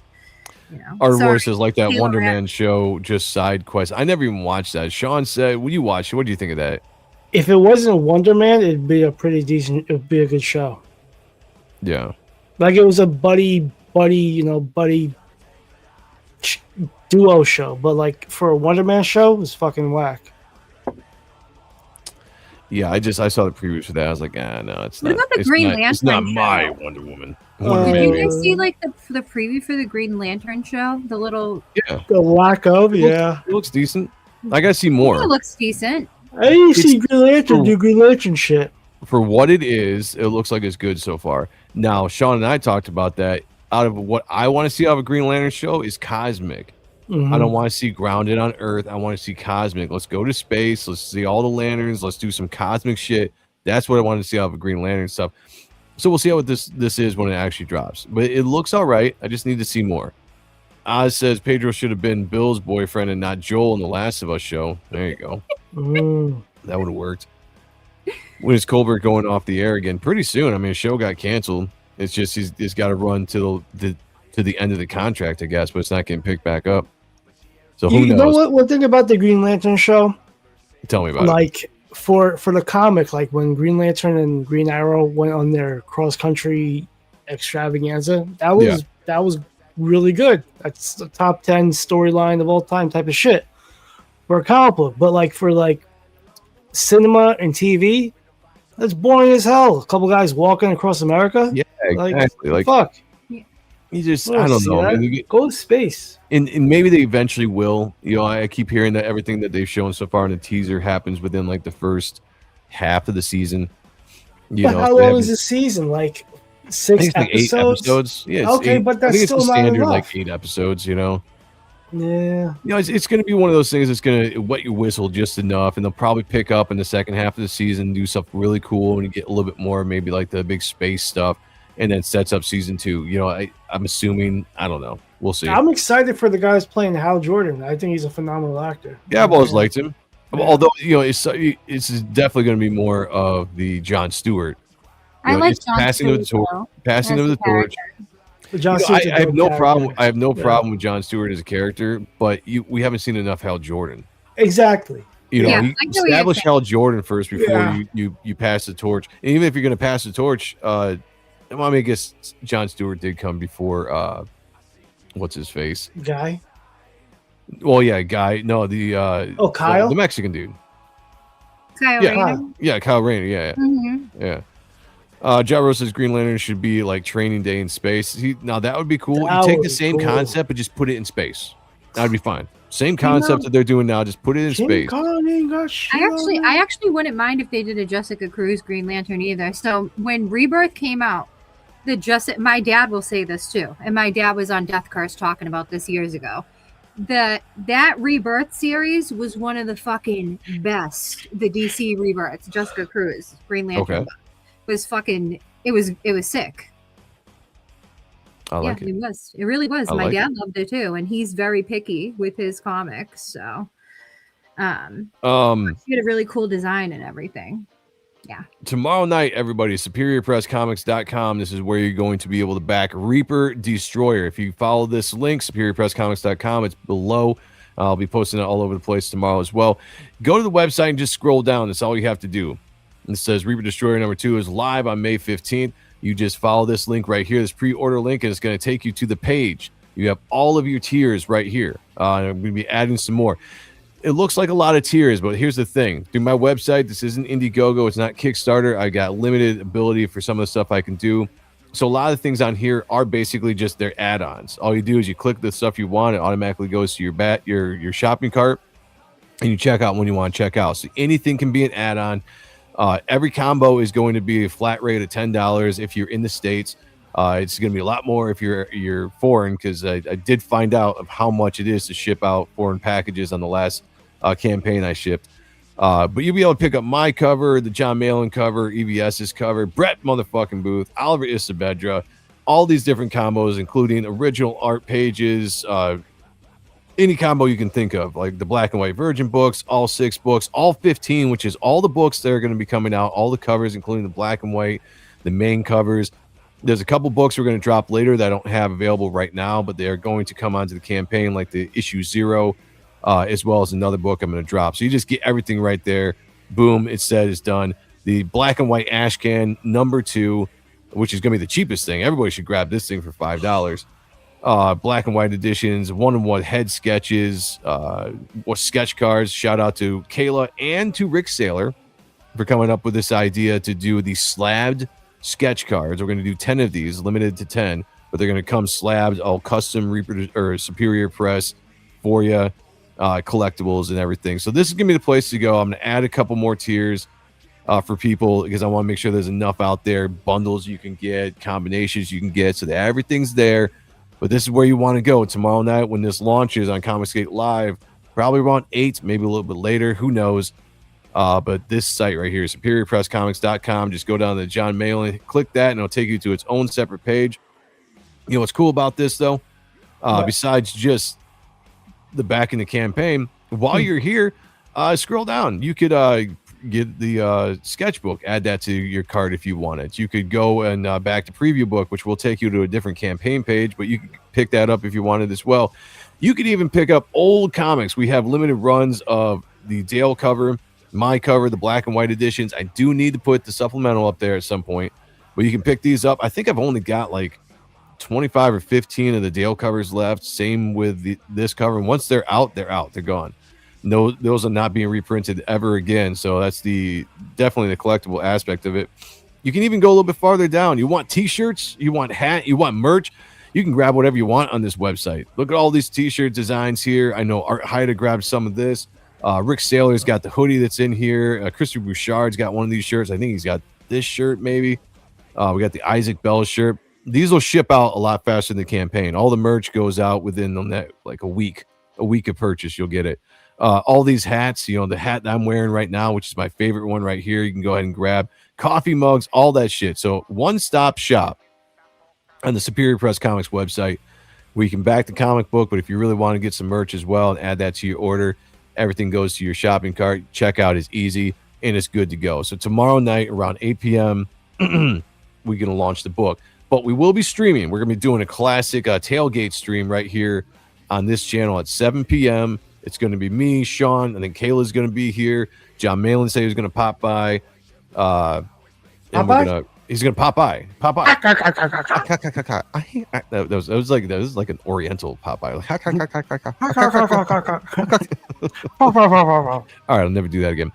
Our voices like that Wonder Man show, just side quest. I never even watched that. Sean said, when you watch it, what do you think of that? If it wasn't Wonder Man, it'd be a good show. Yeah. Like it was a buddy duo show, but like for a Wonder Man show, it was fucking whack. Yeah, I saw the previews for that. I was like, no, it's not. What about the Green Lantern? It's not show? my Wonder Woman. Did you guys see like the preview for the Green Lantern show? The little the lack of it looks decent. I gotta see more. It looks decent. I didn't see Green Lantern do Green Lantern shit. For what it is, it looks like it's good so far. Now, Sean and I talked about that. Out of what I want to see out of a Green Lantern show is cosmic. I don't want to see grounded on Earth. I want to see cosmic. Let's go to space. Let's see all the lanterns. Let's do some cosmic shit. That's what I want to see out of a Green Lantern stuff. So we'll see how this is when it actually drops. But it looks all right. I just need to see more. Oz says Pedro should have been Bill's boyfriend and not Joel in the Last of Us show. There you go. That would have worked. When is Colbert going off the air again? Pretty soon. I mean, the show got canceled. It's just he's got to run to the end of the contract, I guess, but it's not getting picked back up. So who knows? You know what? One thing about the Green Lantern show? Tell me about it. Like for the comic, like when Green Lantern and Green Arrow went on their cross country extravaganza, that was really good. That's the top 10 storyline of all time type of shit for a comic book. But like for like cinema and TV, that's boring as hell. A couple guys walking across America. Yeah, exactly. Like fuck. You just, I don't know. Man. Go to space. And maybe they eventually will. I keep hearing that everything that they've shown so far in the teaser happens within like the first half of the season. How long is the season? Like 6 episodes? Like 8 episodes. Yeah. Okay, but that's still not standard, enough. like 8 episodes. Yeah. It's going to be one of those things that's going to wet your whistle just enough, and they'll probably pick up in the second half of the season, do something really cool, and get a little bit more, maybe like the big space stuff, and then sets up season 2. I'm assuming. I don't know. We'll see. I'm excited for the guys playing Hal Jordan. I think he's a phenomenal actor. Yeah, I've always liked him. Yeah. Although it's definitely going to be more of the Jon Stewart. I like Jon passing of the torch. Passing of the torch. I have no problem. I have no problem with Jon Stewart as a character, but we haven't seen enough Hal Jordan. Exactly. You establish Hal Jordan first before you pass the torch. And even if you're going to pass the torch, I guess Jon Stewart did come before. What's his face? Guy. Well, yeah, Guy. No, Kyle, the Mexican dude. Kyle Rayner. Yeah, Kyle Rayner. Yeah. Mm-hmm. Yeah. Jairo says Green Lantern should be like Training Day in space. Now that would be cool. You take the same concept but just put it in space. That would be fine. Same concept that they're doing now. Just put it in space. I actually wouldn't mind if they did a Jessica Cruz Green Lantern either. So when Rebirth came out, my dad will say this too, and my dad was on Death Curse talking about this years ago. That Rebirth series was one of the fucking best. The DC Rebirth, Jessica Cruz Green Lantern was fucking. It was sick. I like it. It was. It really was. My dad loved it too, and he's very picky with his comics. So, he had a really cool design and everything. Yeah. Tomorrow night, everybody, superiorpresscomics.com. This is where you're going to be able to back Reaper Destroyer. If you follow this link, superiorpresscomics.com, it's below. I'll be posting it all over the place tomorrow as well. Go to the website and just scroll down. That's all you have to do. It says Reaper Destroyer #2 is live on May 15th. You just follow this link right here, this pre-order link, and it's going to take you to the page. You have all of your tiers right here. I'm going to be adding some more. It looks like a lot of tiers, but here's the thing. Through my website, this isn't Indiegogo. It's not Kickstarter. I got limited ability for some of the stuff I can do. So a lot of things on here are basically just their add-ons. All you do is you click the stuff you want. It automatically goes to your shopping cart, and you check out when you want to check out. So anything can be an add-on. Every combo is going to be a flat rate of $10 if you're in the States. It's going to be a lot more if you're foreign, because I did find out of how much it is to ship out foreign packages on the last campaign I shipped. But you'll be able to pick up my cover, the John Malin cover, EBS's cover, Brett motherfucking Booth, Oliver Isabedra, all these different combos, including original art pages, any combo you can think of, like the Black and White Virgin books, all 6 books, all 15, which is all the books that are going to be coming out, all the covers, including the Black and White, the main covers. There's a couple books we're going to drop later that I don't have available right now, but they are going to come onto the campaign, like the issue 0, as well as another book I'm going to drop. So you just get everything right there. Boom, it's said, it's done. The Black and White Ashcan #2, which is going to be the cheapest thing. Everybody should grab this thing for $5. Black and White editions, 1-on-1 head sketches, or sketch cards. Shout out to Kayla and to Rick Saylor for coming up with this idea to do the slabbed sketch cards. We're going to do 10 of these, limited to 10, but they're going to come slabbed, all custom or Superior Press for you, collectibles and everything. So this is going to be the place to go. I'm going to add a couple more tiers for people, because I want to make sure there's enough out there, bundles you can get, combinations you can get, so that everything's there. But this is where you want to go tomorrow night when this launches on Comicsgate Live, probably around 8, maybe a little bit later, who knows. But this site right here, superiorpresscomics.com, just go down to John Malin, click that, and it'll take you to its own separate page. You know what's cool about this, though? Besides just the back in the campaign, while you're here, scroll down. You could get the sketchbook, add that to your cart if you want it. You could go and back to preview book, which will take you to a different campaign page, but you can pick that up if you wanted as well. You could even pick up old comics. We have limited runs of the Dale cover, my cover, the Black and White editions. I do need to put the supplemental up there at some point, but you can pick these up. I think I've only got like 25 or 15 of the Dale covers left. Same with this cover. And once they're out, they're gone. No, those are not being reprinted ever again. So that's definitely the collectible aspect of it. You can even go a little bit farther down. You want t-shirts, you want hat, you want merch, you can grab whatever you want on this website. Look at all these t-shirt designs here. I know Art Haida grabbed some of this. Rick Saylor's got the hoodie that's in here. Christopher Bouchard's got one of these shirts. I think he's got this shirt maybe. We got the Isaac Bell shirt. These will ship out a lot faster than the campaign. All the merch goes out within like a week of purchase. You'll get it. All these hats, the hat that I'm wearing right now, which is my favorite one right here, you can go ahead and grab. Coffee mugs, all that shit. So one-stop shop on the Superior Press Comics website where you can back the comic book, but if you really want to get some merch as well and add that to your order, everything goes to your shopping cart. Checkout is easy and it's good to go. So tomorrow night around 8 p.m., we're going to launch the book. But we will be streaming. We're going to be doing a classic tailgate stream right here on this channel at 7 p.m. It's going to be me, Sean, and then Kayla's going to be here. John Malin said he's going to pop by. He's going to pop by. Pop by. That was like an Oriental pop by. All right, I'll never do that again.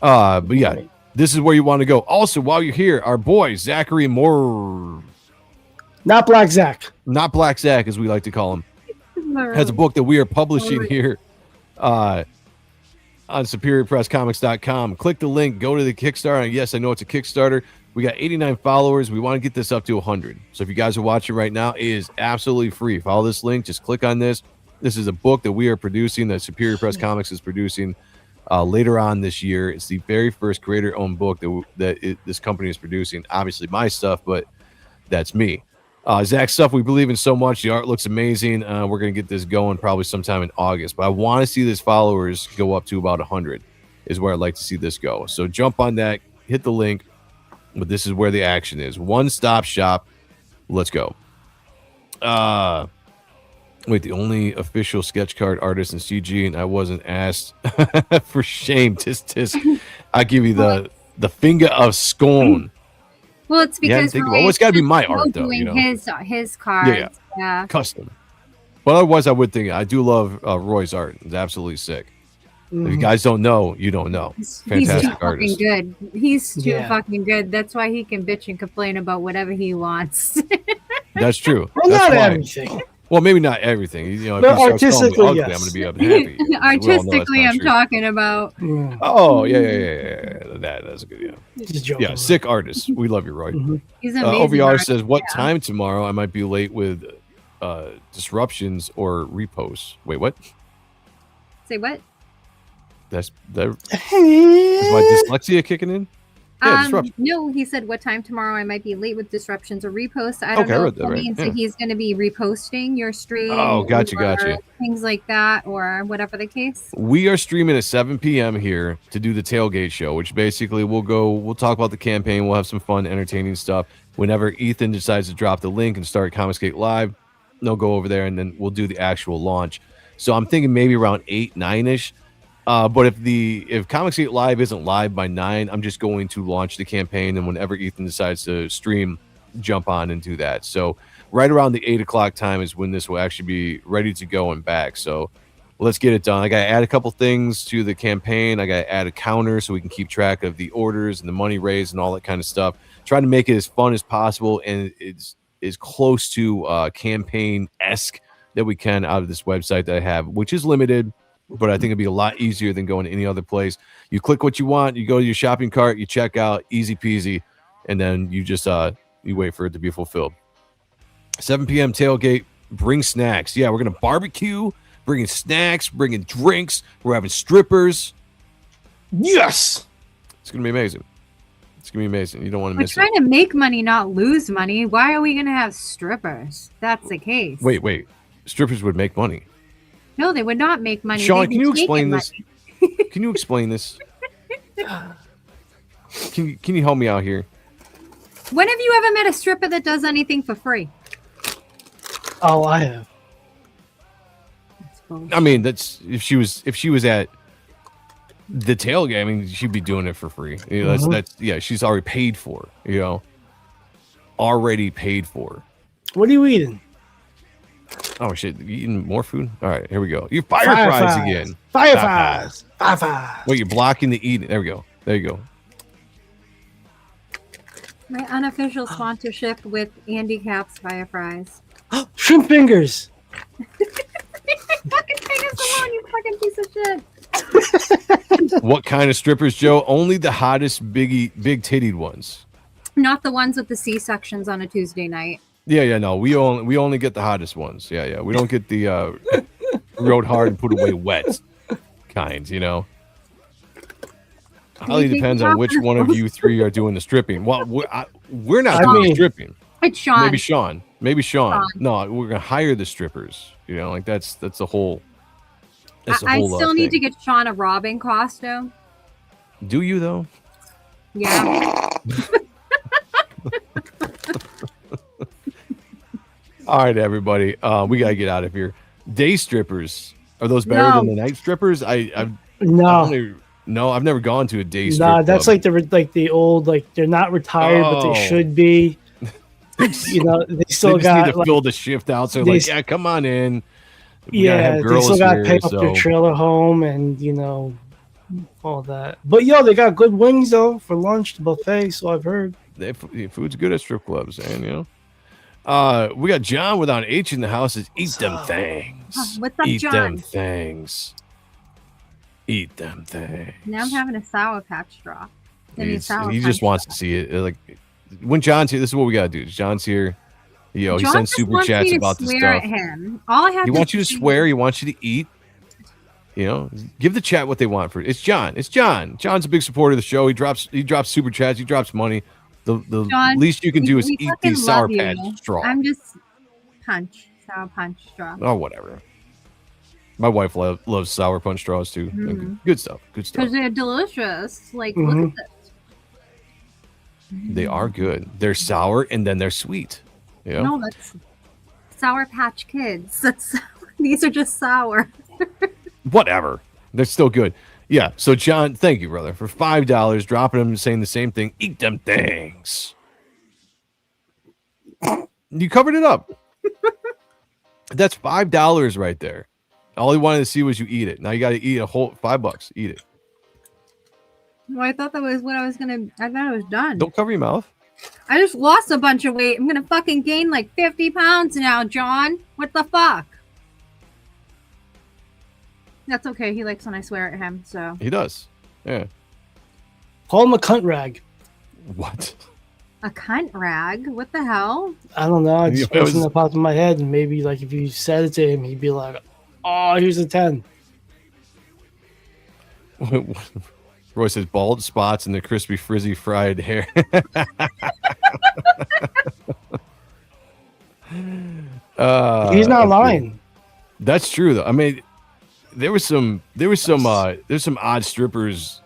But yeah, this is where you want to go. Also, while you're here, our boy Zachary Moore, not Black Zach, as we like to call him, has a book that we are publishing here on superiorpresscomics.com. Click the link, go to the Kickstarter. Yes, I know it's a Kickstarter. We got 89 followers. We want to get this up to 100. So if you guys are watching right now, it is absolutely free. Follow this link. Just click on this. This is a book that we are producing, that Superior Press Comics is producing later on this year. It's the very first creator-owned book this company is producing. Obviously my stuff, but that's me. Zach's stuff we believe in so much. The art looks amazing. We're going to get this going probably sometime in August. But I want to see this followers go up to about 100 is where I'd like to see this go. So jump on that. Hit the link. But this is where the action is. One-stop shop. Let's go. Wait, the only official sketch card artist in CG, and I wasn't asked. For shame, tisk. I give you the finger of scorn. Well, it's because it's got to be my art, though. Doing his cards. Yeah. Custom. But otherwise, I would think I do love Roy's art. It's absolutely sick. If you guys don't know, you don't know. Fantastic he's too artist. Fucking good. He's too fucking good. That's why he can bitch and complain about whatever he wants. That's true. Well, That's not why. everything. Well, maybe not everything. You know, if But he starts calling me artistically, ugly, yes. I'm going to be unhappy. We all know that's Artistically, not I'm true. talking about. Oh, yeah. That's a good, Just joking. Yeah, sick artist. We love you, Roy. He's an amazing. OVR artist, says, what yeah. time tomorrow? I might be late with disruptions or reposts. Wait, what? Say what? Is my dyslexia kicking in? Yeah, disruption. No, he said what time tomorrow I might be late with disruptions or reposts. I don't Okay, I know read if that that right. means Yeah. that he's going to be reposting your stream. Oh, gotcha. or things like that, or whatever the case. We are streaming at 7 p.m. here to do the tailgate show, which basically we'll talk about the campaign. We'll have some fun, entertaining stuff. Whenever Ethan decides to drop the link and start Comicsgate Live, they'll go over there and then we'll do the actual launch. So I'm thinking maybe around 8, 9-ish. But if Comicsgate Live isn't live by 9, I'm just going to launch the campaign, and whenever Ethan decides to stream, jump on and do that. So right around the 8 o'clock time is when this will actually be ready to go and back. So let's get it done. I got to add a couple things to the campaign. I got to add a counter so we can keep track of the orders and the money raised and all that kind of stuff. Trying to make it as fun as possible, and it's as close to campaign-esque that we can out of this website that I have, which is limited. But I think it'd be a lot easier than going to any other place. You click what you want, you go to your shopping cart, you check out, easy peasy, and then you just you wait for it to be fulfilled. 7 p.m. tailgate, bring snacks. Yeah, we're gonna barbecue, bringing snacks, bringing drinks. We're having strippers. Yes, it's gonna be amazing. It's gonna be amazing. You don't want to We're miss it. trying to make money, not lose money. Why are we going to have strippers? That's the case. Wait. Strippers would make money. No, they would not make money. Sean, They'd be can you taking explain this? money. Can you explain this? Can you help me out here? When have you ever met a stripper that does anything for free? Oh, I have. I mean, that's if she was at the tailgate. I mean, she'd be doing it for free. You know, that's she's already paid for. You know, already paid for. What are you eating? Oh shit! You eating more food? All right, here we go. You fireflies again. Fireflies. Wait, you're blocking the eating. There we go. There you go. My unofficial sponsorship with Andy Cap's Fire Fries. Shrimp fingers. Fucking fingers alone, you fucking piece of shit. What kind of strippers, Joe? Only the hottest, big tittied ones. Not the ones with the C-sections on a Tuesday night. Yeah, no. We only get the hottest ones. Yeah. We don't get the rode hard and put away wet kinds, you know. Highly depends on which one of you three are doing the stripping. Well, we're not doing the stripping. It's Sean. Maybe Sean. No, we're gonna hire the strippers. You know, like that's the whole. I still need to get Sean a Robin costume. Do you though? Yeah. All right, everybody. We gotta get out of here. Day strippers, are those better than the night strippers? I've never gone to a day strip Nah, that's club. like the old, like they're not retired, but they should be. You know, they still they just got need to fill the shift out. So like, yeah, come on in. We gotta have they girls still got to here, pay up their trailer home and all that. But they got good wings though for lunch, the buffet. So I've heard. Food's good at strip clubs, and we got John without H in the house. Eat them things. What's up, Eat John? them things. Eat them things. Now I'm having a Sour Patch straw. He just wants to see it. Like when John's here, this is what we gotta do. John's here. He John sends just super wants chats me to about this swear stuff. at him. All I have He to wants you to say- swear. He wants you to eat. Give the chat what they want for it. It's John. It's John. John's a big supporter of the show. He drops super chats. He drops money. The John, least you can do is we eat fucking these Sour love you. Patch straw. I'm just Sour Punch straw. Oh, whatever. My wife loves Sour Punch straws too. Good stuff. Good stuff. Because they're delicious. Like, look at this. They are good. They're sour and then they're sweet. Yeah. No, that's Sour Patch Kids. These are just sour. Whatever. They're still good. Yeah. So John, thank you, brother, for $5, dropping them and saying the same thing. Eat them things. You covered it up. That's $5 right there. All he wanted to see was you eat it. Now you got to eat a whole $5. Eat it. Well, I thought that was what I thought I was done. Don't cover your mouth. I just lost a bunch of weight. I'm gonna fucking gain like 50 pounds now, John. What the fuck? That's okay. He likes when I swear at him, so. He does. Yeah. Call him a cunt rag. What? A cunt rag? What the hell? I don't know. It's just Yeah, it something was- that popped in my head, and maybe like if you said it to him, he'd be like, "Oh, here's a 10." Roy says bald spots and the crispy, frizzy, fried hair. He's not lying. That's true, though. I mean, there's some odd strippers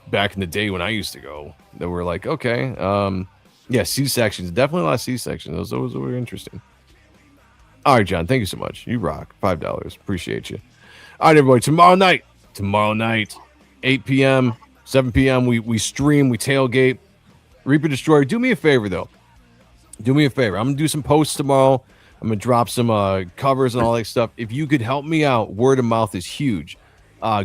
back in the day when I used to go that were like, okay, yeah, C-sections, definitely a lot of C-sections. Those were interesting. All right, John, thank you so much. You rock. $5, appreciate you. All right, everybody. Tomorrow night, 8 p.m., 7 p.m. We stream, we tailgate. Reaper Destroyer. Do me a favor though. Do me a favor. I'm gonna do some posts tomorrow. I'm gonna drop some covers and all that stuff. If you could help me out, word of mouth is huge.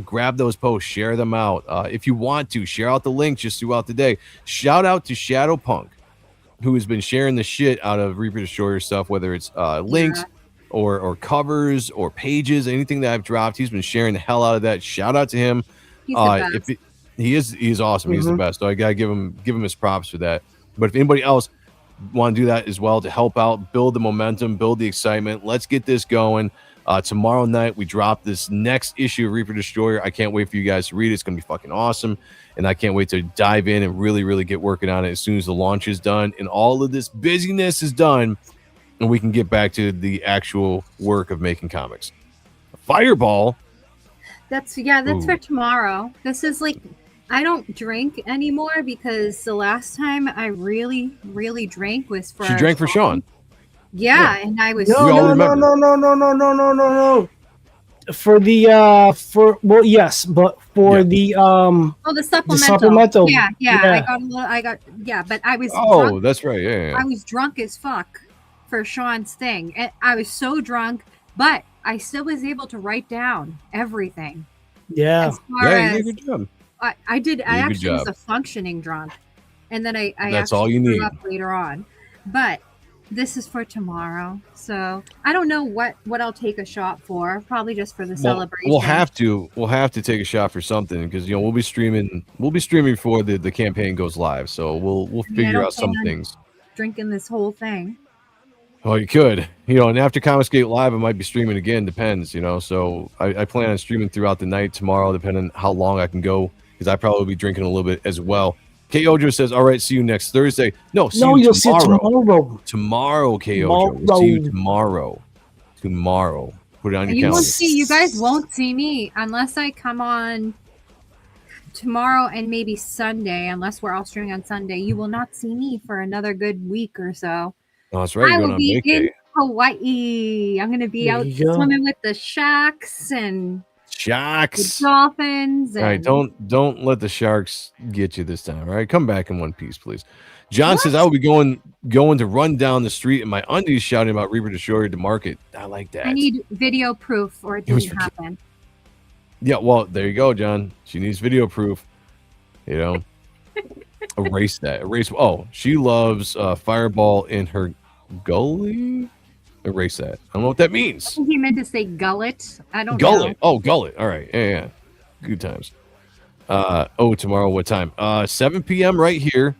Grab those posts, share them out. If you want to, share out the link just throughout the day. Shout out to Shadow Punk, who has been sharing the shit out of Reaper Destroyer stuff, whether it's links or covers or pages, anything that I've dropped. He's been sharing the hell out of that. Shout out to him. He's the best. He is awesome. He's the best. So I gotta give him his props for that. But if anybody else want to do that as well to help out, build the momentum, build the excitement, let's get this going. Tomorrow night we drop this next issue of Reaper Destroyer. I can't wait for you guys to read it. It's gonna be fucking awesome, and I can't wait to dive in and really get working on it as soon as the launch is done and all of this busyness is done, and we can get back to the actual work of making comics. Fireball. That's for tomorrow. This is like, I don't drink anymore because the last time I really drank was for. She drank for Sean. Yeah, and I was. all No. For the yes, but for the Oh, the supplemental. supplemental. Yeah. Yeah. But I was. Oh, drunk. that's right. Yeah. I was drunk as fuck for Sean's thing. And I was so drunk, but I still was able to write down everything. Yeah. As far Yeah, you as, did a good job. I did. I You did a good actually was job. a functioning drunk, and then I That's actually all you threw need. up later on. But this is for tomorrow, so I don't know what I'll take a shot for. Probably just for the celebration. We'll have to take a shot for something because we'll be streaming before the campaign goes live. So we'll figure don't out some plan on things. drinking this whole thing. Oh, you could, and after Comicsgate Live, I might be streaming again. Depends, So I plan on streaming throughout the night tomorrow, depending on how long I can go, because I probably will be drinking a little bit as well. Kojo says, "All right, see you next Thursday." No, you'll see it tomorrow. Tomorrow, Kojo. We'll see you tomorrow. Tomorrow. Put it on your You calendar. won't see. You guys won't see me unless I come on tomorrow and maybe Sunday. Unless we're all streaming on Sunday, you will not see me for another good week or so. Oh, that's right. I You're going will on be in vacay. Hawaii. I'm going to be There out you go. swimming with the sharks and the Sharks. dolphins. All right, And don't let the sharks get you this time. All right, come back in one piece, please. John says I will be going to run down the street in my undies, shouting about Reaper Destroyer to market. I like that. I need video proof, or it was didn't for- happen. Yeah, well, there you go, John. She needs video proof. Erase that. Erase. Oh, she loves Fireball in her gully. Erase that. I don't know what that I means. think he meant to say gullet. I don't know. Gullet. Oh, gullet. All right. Yeah. Good times. Tomorrow, what time? 7 p.m. right here.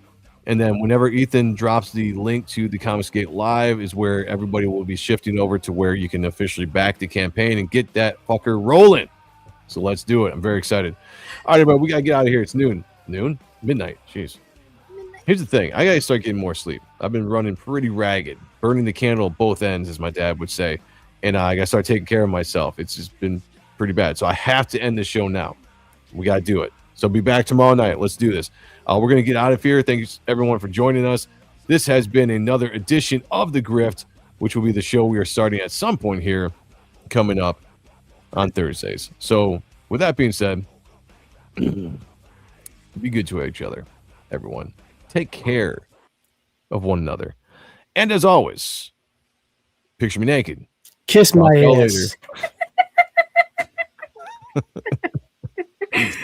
And then whenever Ethan drops the link to the Comicsgate Live is where everybody will be shifting over to where you can officially back the campaign and get that fucker rolling. So let's do it. I'm very excited. All right, everybody, we got to get out of here. It's noon. Midnight. Jeez. Here's the thing. I got to start getting more sleep. I've been running pretty ragged, burning the candle at both ends, as my dad would say. And I got to start taking care of myself. It's just been pretty bad. So I have to end the show now. We got to do it. So be back tomorrow night. Let's do this. We're going to get out of here. Thanks, everyone, for joining us. This has been another edition of The Grift, which will be the show we are starting at some point here coming up on Thursdays. So with that being said, be good to each other, everyone. Take care of one another. And as always, picture me naked. Kiss my ass. Later.